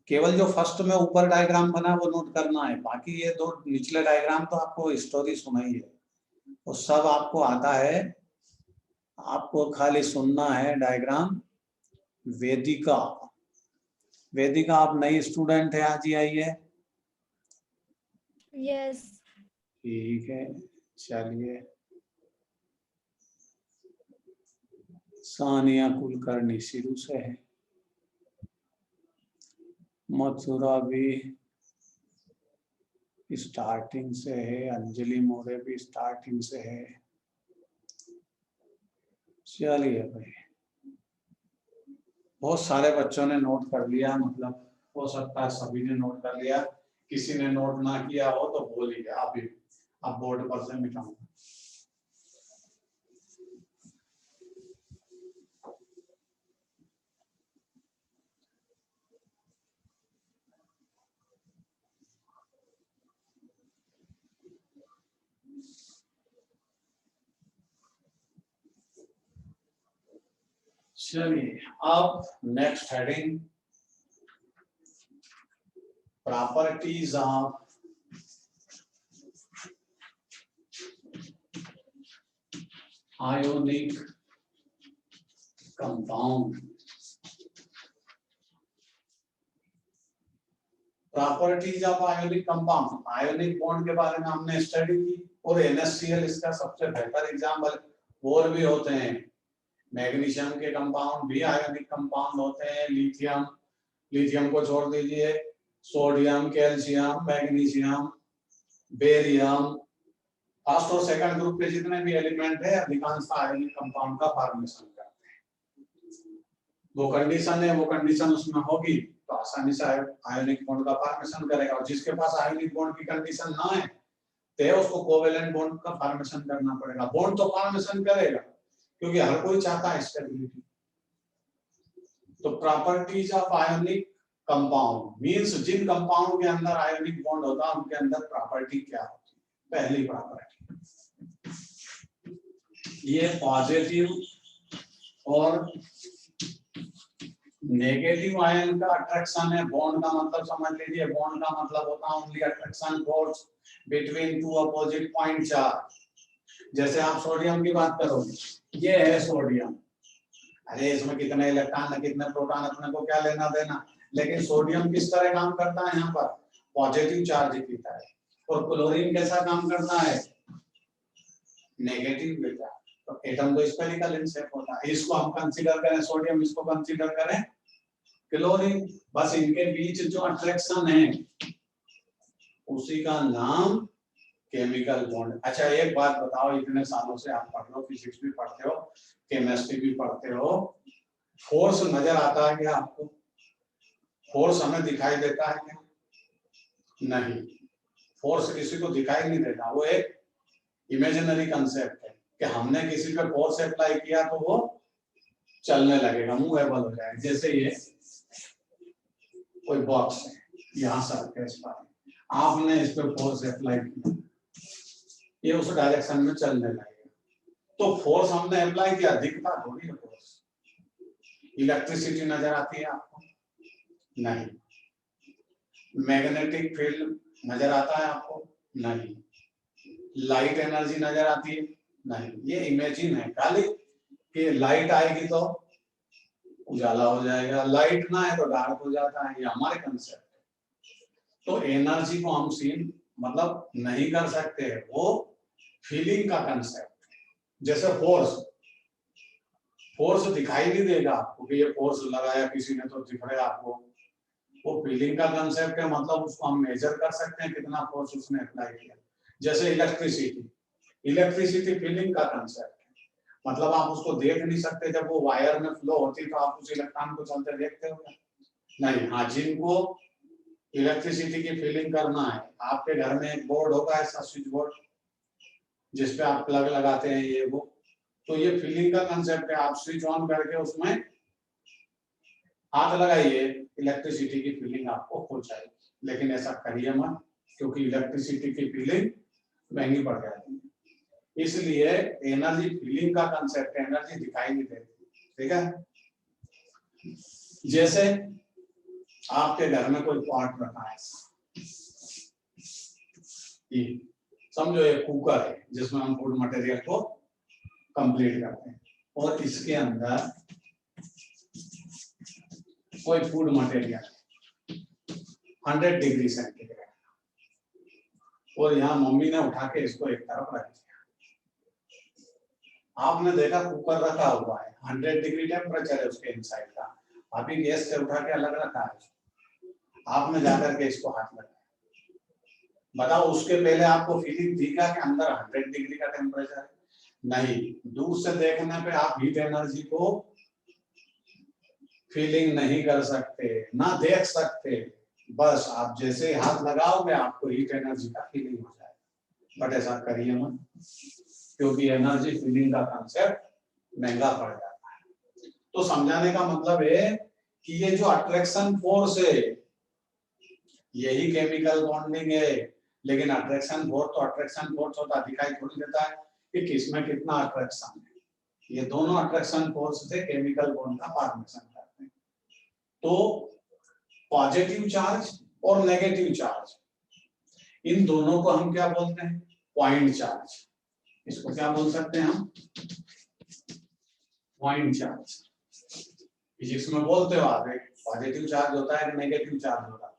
केवल जो फर्स्ट में ऊपर डायग्राम बना वो नोट करना है, बाकी ये 2 निचले डायग्राम तो आपको स्टोरी सुनाई है, वो सब आपको आता है। आपको खाली सुनना है डायग्राम। वेदिका, वेदिका आप नई स्टूडेंट है, आज ही आई है? यस। ठीक है, चलिए। सानिया कुलकर्णी शुरू से है, मथुरा भी स्टार्टिंग से है, अंजलि मोरे भी स्टार्टिंग से है। चलिए भाई, बहुत सारे बच्चों ने नोट कर लिया, मतलब हो सकता है सभी ने नोट कर लिया। किसी ने नोट ना किया हो तो बोलिए, अभी आप बोर्ड पर से मिटाऊंगा। चलिए अब next heading, properties of ionic compound. Properties of ionic compound, ionic bond के बारे में हमने स्टडी की और NaCl इसका सबसे बेहतर एग्जाम्पल। और भी होते हैं, मैग्नीशियम के कंपाउंड भी आयोनिक कंपाउंड होते हैं। लिथियम, लिथियम को छोड़ दीजिए, sodium, calcium, magnesium, barium, first और सेकंड ग्रुप के जितने भी एलिमेंट है अधिकांश आयोनिक कंपाउंड का फॉर्मेशन करते हैं। वो कंडीशन है, वो कंडीशन उसमें होगी तो आसानी से आयोनिक बॉन्ड का फॉर्मेशन करेगा। और जिसके पास आयोनिक बॉन्ड की कंडीशन ना है तो उसको कोवेलेंट बॉन्ड का फॉर्मेशन करना पड़ेगा। बॉन्ड तो फॉर्मेशन करेगा क्योंकि हर कोई चाहता है स्टेबिलिटी। तो properties of ionic compound means जिन कंपाउंड के अंदर आयोनिक बॉन्ड होता है उनके अंदर प्रॉपर्टी क्या होती है। पहली प्रॉपर्टी, ये पॉजिटिव और नेगेटिव आयन का अट्रैक्शन है। बॉन्ड का मतलब समझ लीजिए, बॉन्ड का मतलब होता है only attraction force between two opposite point charge. जैसे आप सोडियम की बात करोगे, ये है सोडियम, अरे इसमें कितने इलेक्ट्रॉन है कितने प्रोटॉन, अपने को क्या लेना देना। लेकिन सोडियम किस तरह काम करता है, यहाँ पर पॉजिटिव चार्ज की तरह। और क्लोरीन कैसा काम करता है, नेगेटिव बेटा। तो एटम तो स्फेरिकल इन शेप होता है। इसको हम कंसीडर करें सोडियम, इसको कंसीडर करें क्लोरीन, बस इनके बीच जो अट्रैक्शन है उसी का नाम केमिकल बॉन्ड। अच्छा एक बात बताओ, इतने सालों से आप पढ़ रहे हो, फिजिक्स भी पढ़ते हो, केमिस्ट्री भी पढ़ते हो, फोर्स नजर आता है क्या आपको? फोर्स हमें दिखाई देता है क्या? नहीं, फोर्स किसी को दिखाई नहीं देता, वो एक इमेजिनरी कंसेप्ट है कि हमने किसी पे फोर्स अप्लाई किया तो वो चलने लगेगा, मूवेबल हो जाएगा। जैसे ये कोई बॉक्स है, यहाँ सरफेस पर आपने इस पे फोर्स अप्लाई किया, ये उस डायरेक्शन में चलने लगेगा। तो फोर्स हमने अप्लाई किया, दिखता थोड़ी है फोर्स। इलेक्ट्रिसिटी नजर आती है आपको? नहीं। मैग्नेटिक फील्ड नजर आता है आपको? नहीं। लाइट एनर्जी नजर आती है? नहीं। ये इमेजिन है खाली कि लाइट आएगी तो उजाला हो जाएगा, लाइट ना है तो डार्क हो जाता है, ये हमारे कंसेप्ट है। तो एनर्जी को हम सीन मतलब नहीं कर सकते, वो फीलिंग का कंसेप्ट। जैसे फोर्स, फोर्स दिखाई नहीं देगा आपको कि ये फोर्स लगाया किसी ने तो दिख रहा है आपको, वो फीलिंग का कंसेप्ट है। मतलब उसको हम मेजर कर सकते हैं कितना फोर्स उसने अप्लाई किया। जैसे इलेक्ट्रिसिटी, इलेक्ट्रिसिटी फीलिंग का कंसेप्ट है, मतलब आप उसको देख नहीं सकते, जब वो वायर में फ्लो होती तो आप उस इलेक्ट्रॉन को चलते देखते हो क्या? नहीं। हाँ, जिनको इलेक्ट्रिसिटी की फीलिंग करना है, आपके घर में एक बोर्ड होगा ऐसा, स्विच बोर्ड जिसपे आप प्लग लगाते हैं, ये वो, तो ये फीलिंग का कंसेप्ट है। आप स्विच ऑन करके उसमें हाथ लगाइए, इलेक्ट्रिसिटी की फीलिंग आपको हो जाएगी। लेकिन ऐसा करिए मत, क्योंकि इलेक्ट्रिसिटी की फीलिंग महंगी पड़ जाती है। इसलिए एनर्जी फीलिंग का कंसेप्ट है, एनर्जी दिखाई नहीं देती। ठीक है? जैसे आपके घर में कोई पॉट रखा है, समझो एक कुकर है जिसमें हम फूड मटेरियल को कंप्लीट करते हैं, और इसके अंदर कोई फूड मटेरियल 100 डिग्री सेंटीग्रेड, और यहाँ मम्मी ने उठा के इसको एक तरफ रख दिया। आपने देखा कुकर रखा हुआ है, 100 डिग्री टेम्परेचर है उसके इनसाइड का, अभी गैस से उठा के अलग रखा है, आपने जाकर के इसको हाथ लगाया, बताओ उसके पहले आपको फीलिंग थी क्या कि अंदर 100 डिग्री का टेम्परेचर है? नहीं। दूर से देखने पे आप हीट एनर्जी को फीलिंग नहीं कर सकते, ना देख सकते, बस आप जैसे हाथ लगाओगे आपको हीट एनर्जी का फीलिंग हो जाएगा। बट ऐसा करिए मत, क्योंकि एनर्जी फीलिंग का कंसेप्ट महंगा पड़ जाता है। तो समझाने का मतलब है कि ये जो अट्रैक्शन फोर्स है यही केमिकल बॉन्डिंग है। लेकिन अट्रैक्शन फोर्स तो अट्रैक्शन फोर्स होता है, दिखाई थोड़ी देता है कि किसमें कितना अट्रैक्शन है। ये दोनों अट्रैक्शन फोर्स से केमिकल बॉन्ड का फॉर्मेशन करते हैं। तो पॉजिटिव चार्ज और नेगेटिव चार्ज, इन दोनों को हम क्या बोलते हैं? Point charge. इसको क्या बोल सकते हैं हम? Point charge. फिजिक्स में बोलते हो आप, पॉजिटिव चार्ज होता है कि नेगेटिव चार्ज होता है,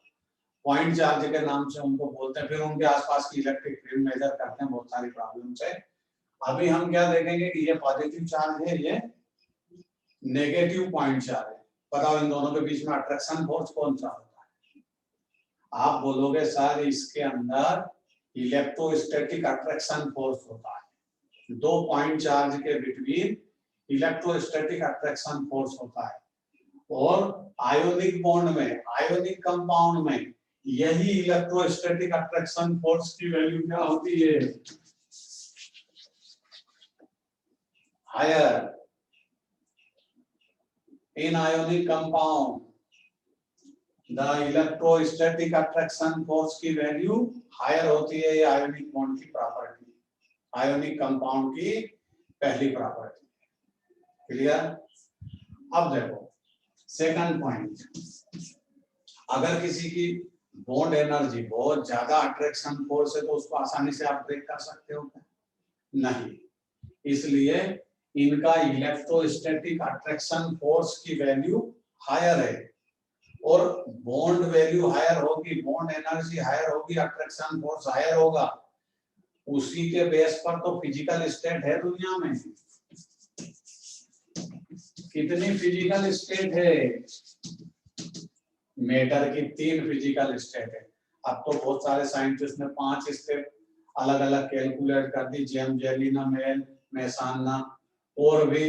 पॉइंट चार्ज के नाम से उनको बोलते हैं। फिर उनके आसपास की इलेक्ट्रिक फील्ड मेजर करते हैं, बहुत सारी प्रॉब्लम्स है। अभी हम क्या देखेंगे कि ये पॉजिटिव चार्ज है, ये नेगेटिव पॉइंट चार्ज है। बताओ इन दोनों के बीच में अट्रैक्शन फोर्स कौन सा होता है? आप बोलोगे सर इसके अंदर इलेक्ट्रोस्टैटिक अट्रैक्शन फोर्स होता है, दो पॉइंट चार्ज के बिटवीन इलेक्ट्रोस्टैटिक अट्रैक्शन फोर्स होता है। और आयोनिक बॉन्ड में, आयोनिक कंपाउंड में यही इलेक्ट्रोस्टैटिक अट्रैक्शन फोर्स की वैल्यू क्या होती है? Higher. In ionic compound the electrostatic attraction force की वैल्यू हायर होती है। ये आयोनिक बॉन्ड की प्रॉपर्टी, आयोनिक कंपाउंड की पहली प्रॉपर्टी। क्लियर? अब देखो सेकंड पॉइंट, अगर किसी की बॉन्ड एनर्जी बहुत ज्यादा अट्रैक्शन फोर्स है तो उसको आसानी से आप ब्रेक कर सकते हो क्या? नहीं। इसलिए इनका इलेक्ट्रोस्टैटिक अट्रैक्शन फोर्स की वैल्यू हायर है, और बॉन्ड वैल्यू हायर होगी, बॉन्ड एनर्जी हायर होगी, अट्रैक्शन फोर्स हायर होगा। उसी के बेस पर तो फिजिकल स्टेट है दुनिया में कितनी फिजिकल स्टेट है? मैटर की 3 फिजिकल स्टेट है। अब तो बहुत सारे साइंटिस्ट ने 5 स्टेट अलग अलग कैलकुलेट कर दी, जेम जेलिना मेल मेसाना और भी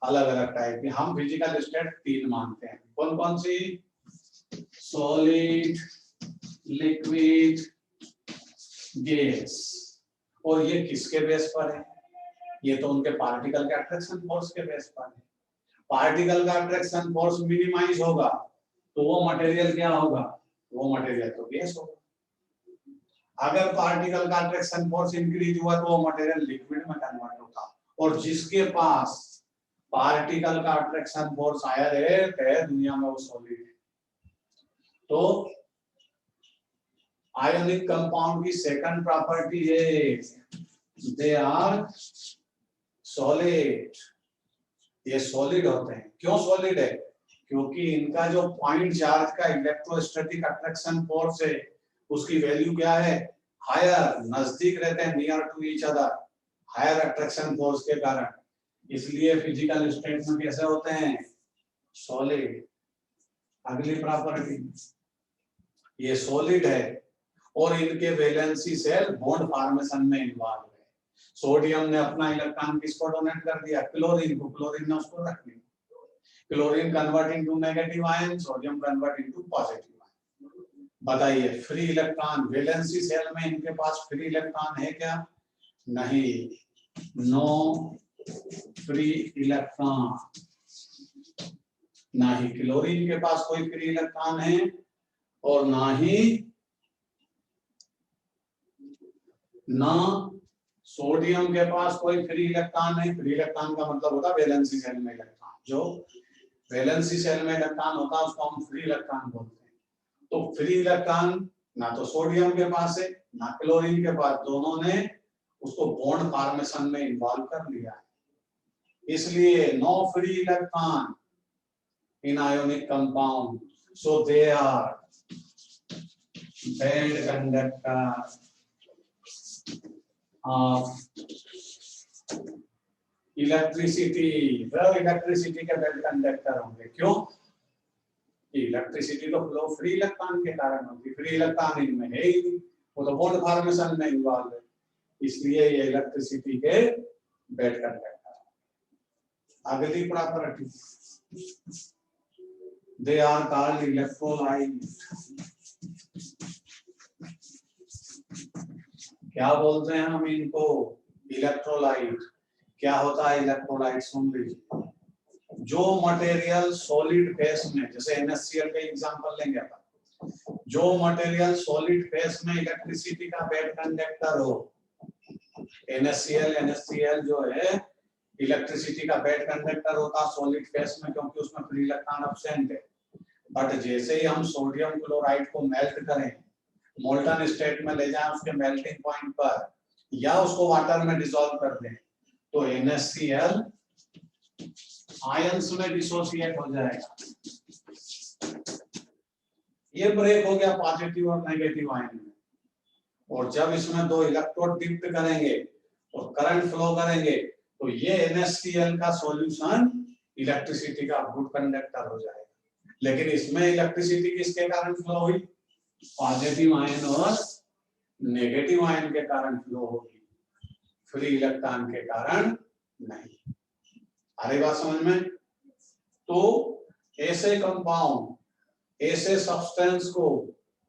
अलग अलग टाइप की। हम फिजिकल स्टेट 3 मानते हैं। कौन कौन सी? Solid, liquid, gas. और ये किसके बेस पर है? ये तो उनके पार्टिकल के अट्रैक्शन फोर्स के बेस पर है। पार्टिकल का अट्रैक्शन फोर्स मिनिमाइज होगा तो वो मटेरियल क्या होगा? वो मटेरियल तो गैस होगा। अगर पार्टिकल का अट्रैक्शन फोर्स इंक्रीज हुआ तो वो मटेरियल लिक्विड में कन्वर्ट होगा। और जिसके पास पार्टिकल का अट्रैक्शन फोर्स हायर है दुनिया में वो सॉलिड है। तो आयोनिक कंपाउंड की सेकंड प्रॉपर्टी है दे आर सॉलिड। ये सॉलिड होते हैं। क्यों सॉलिड है? क्योंकि इनका जो पॉइंट चार्ज का इलेक्ट्रोस्टैटिक अट्रैक्शन फोर्स है उसकी वैल्यू क्या है? हायर, नजदीक रहते हैं, near to each other, higher attraction force के कारण। इसलिए फिजिकल स्टेट में कैसे होते हैं? सॉलिड। अगली प्रॉपर्टी, ये सॉलिड है और इनके वैलेंसी सेल बॉन्ड फॉर्मेशन में इन्वॉल्व है। सोडियम ने अपना इलेक्ट्रॉन किसको डोनेट कर दिया? क्लोरीन को। क्लोरीन ने उसको रख लिया। Chlorine convert into negative ion, sodium convert into positive ion. बताइए फ्री इलेक्ट्रॉन वैलेंसी सेल में इनके पास फ्री इलेक्ट्रॉन है क्या? नहीं, नो फ्री इलेक्ट्रॉन। ना ही क्लोरीन के पास कोई फ्री इलेक्ट्रॉन है और ना ही सोडियम के पास कोई फ्री इलेक्ट्रॉन है। फ्री इलेक्ट्रॉन का मतलब होता है वैलेंसी सेल में इलेक्ट्रॉन। जो वैलेंसी सेल में इलेक्ट्रॉन होता है उसको हम फ्री इलेक्ट्रॉन बोलते हैं। तो फ्री इलेक्ट्रॉन ना तो सोडियम के पास है ना क्लोरीन के पास, दोनों ने उसको बॉन्ड फॉर्मेशन में इन्वॉल्व कर लिया है। इसलिए no free electron in ionic compound, so they are bad conductor of electricity. वो इलेक्ट्रिसिटी के बैंड कंडक्टर होंगे। क्यों? इलेक्ट्रिसिटी तो फ्लो फ्री इलेक्ट्रॉन के कारण होगी। फ्री इलेक्ट्रॉन इनमें है ही नहीं, वो तो बॉन्ड फॉर्मेशन में इन्वॉल्व है। इसलिए ये इलेक्ट्रिसिटी के बैंड कंडक्टर। अगली property, they are called electrolyte. क्या बोलते हैं हम इनको? इलेक्ट्रोलाइट। क्या होता है इलेक्ट्रोलाइट? सुन लीजिए। जो मटेरियल सॉलिड फेस में, जैसे NaCl का एग्जांपल लेंगे अपन, जो मटेरियल सॉलिड फेस में इलेक्ट्रिसिटी का बैंड कंडक्टर हो, NaCl जो है इलेक्ट्रिसिटी का बैंड कंडक्टर होता है सॉलिड फेस में, क्योंकि उसमें फ्री इलेक्ट्रॉन एब्सेंट है। बट जैसे ही हम सोडियम क्लोराइड को मेल्ट करें, मोल्टन स्टेट में ले जाएं उसके मेल्टिंग पॉइंट पर, या उसको वाटर में डिसॉल्व कर दें, तो NaCl आयंस में डिसोसिएट हो जाएगा। ये ब्रेक हो गया पॉजिटिव और नेगेटिव आयन में। और जब इसमें 2 इलेक्ट्रोड डिप्ट करेंगे और करंट फ्लो करेंगे तो ये NaCl का सॉल्यूशन इलेक्ट्रिसिटी का गुड कंडक्टर हो जाएगा। लेकिन इसमें इलेक्ट्रिसिटी किसके कारण फ्लो हुई? पॉजिटिव आयन और नेगेटिव आयन के कारण फ्लो होगी, फ्री इलेक्ट्रॉन के कारण नहीं। आ रही बात समझ में? तो ऐसे कंपाउंड, ऐसे सब्सटेंस को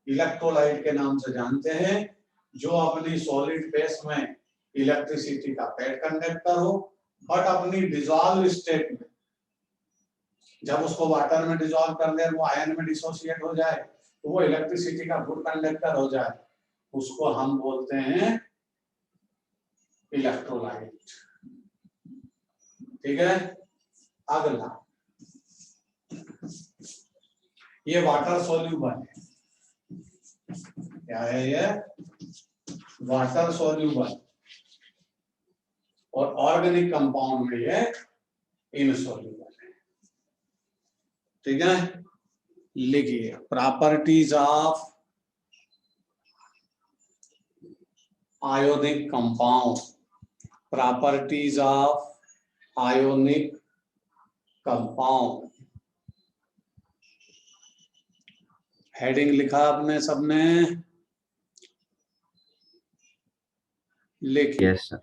इलेक्ट्रोलाइट के नाम से जानते हैं जो अपनी सॉलिड फेस में इलेक्ट्रिसिटी का बैंड कंडक्टर हो, बट अपनी डिसॉल्व स्टेट में जब उसको वाटर में डिसॉल्व कर दे, वो आयन में डिसोसिएट हो जाए, तो वो इलेक्ट्रिसिटी का गुड कंडक्टर हो जाए, उसको हम बोलते हैं इलेक्ट्रोलाइट। ठीक है। अगला, ये वाटर सोल्यूबल है। क्या है ये? Water soluble. और ऑर्गेनिक कंपाउंड में ये इनसोल्यूबल है। ठीक है। लिखिए properties of ionic compound. Properties of ionic compound. Heading लिखा आपने सबने? लिखिए। Yes sir.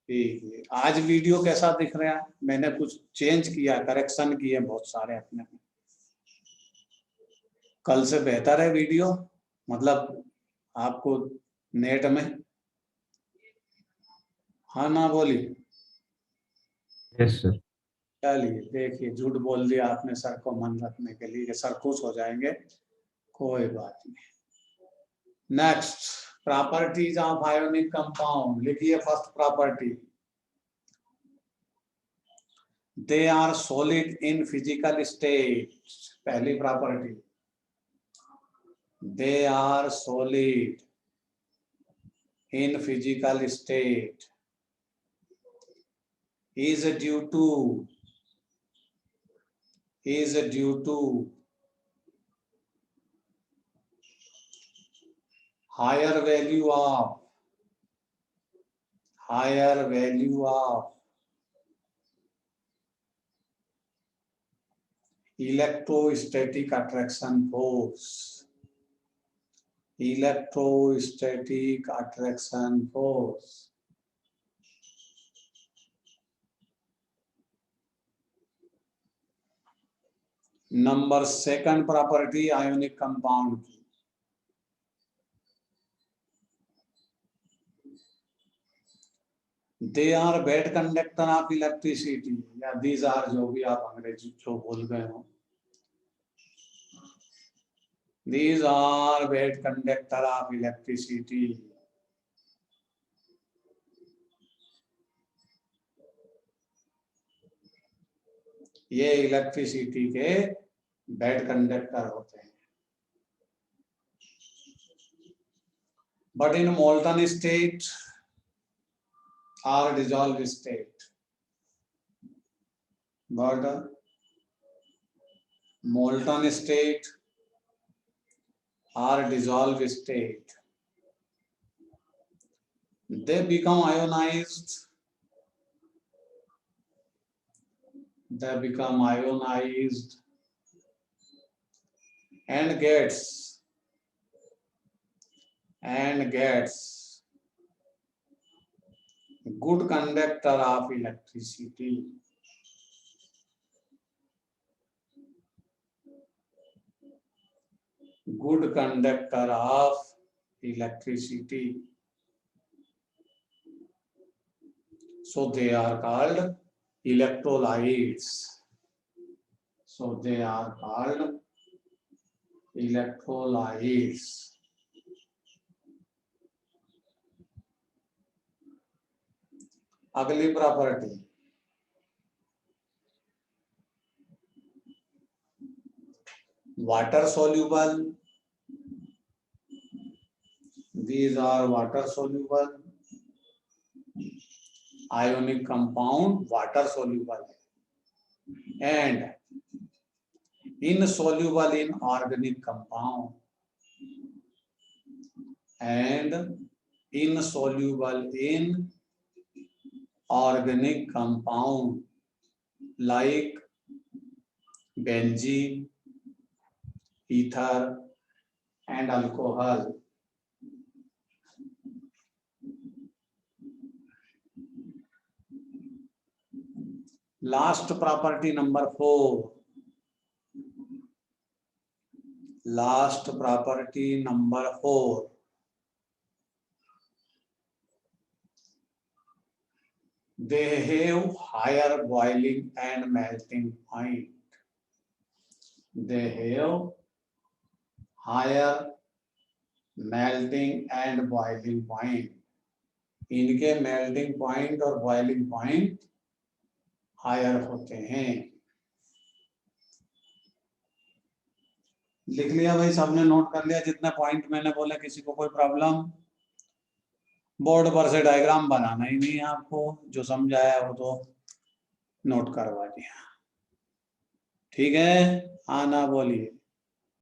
ठीक है। आज वीडियो कैसा दिख रहा है? मैंने कुछ चेंज किया, करेक्शन किए बहुत सारे अपने। कल से बेहतर है वीडियो, मतलब आपको नेट में? हाँ ना बोली? Yes sir. चलिए देखिए, झूठ बोल दिया आपने सर को मन रखने के लिए, सर खुश हो जाएंगे, कोई बात नहीं। Next, properties of ionic compound. लिखिए first property, they are solid in physical state. पहली property, they are solid in physical state is due to higher value of electrostatic attraction force. Number second property ionic compound की, they are bad conductor of electricity, या these are, जो भी आप अंग्रेजी जो बोल गए हो, these are bad conductor of electricity. ये इलेक्ट्रिसिटी के बैड कंडक्टर होते हैं। But in molten state or dissolved state, but molten state or dissolved state, they become ionized, and gets good conductor of electricity. Good conductor of electricity. So they are called electrolytes. अगली property, water soluble. These are water soluble. Ionic compound water soluble and insoluble in organic compound, like benzene, ether and alcohol. Last property number 4. They have higher boiling and melting point. इनके melting point और boiling point higher होते हैं। लिख लिया भाई सबने? Note कर लिया जितने पॉइंट मैंने बोले? किसी को कोई प्रॉब्लम? बोर्ड पर से डायग्राम बनाना ही नहीं है आपको, जो समझाया वो तो नोट करवा दिया। ठीक है, हाँ ना बोलिए।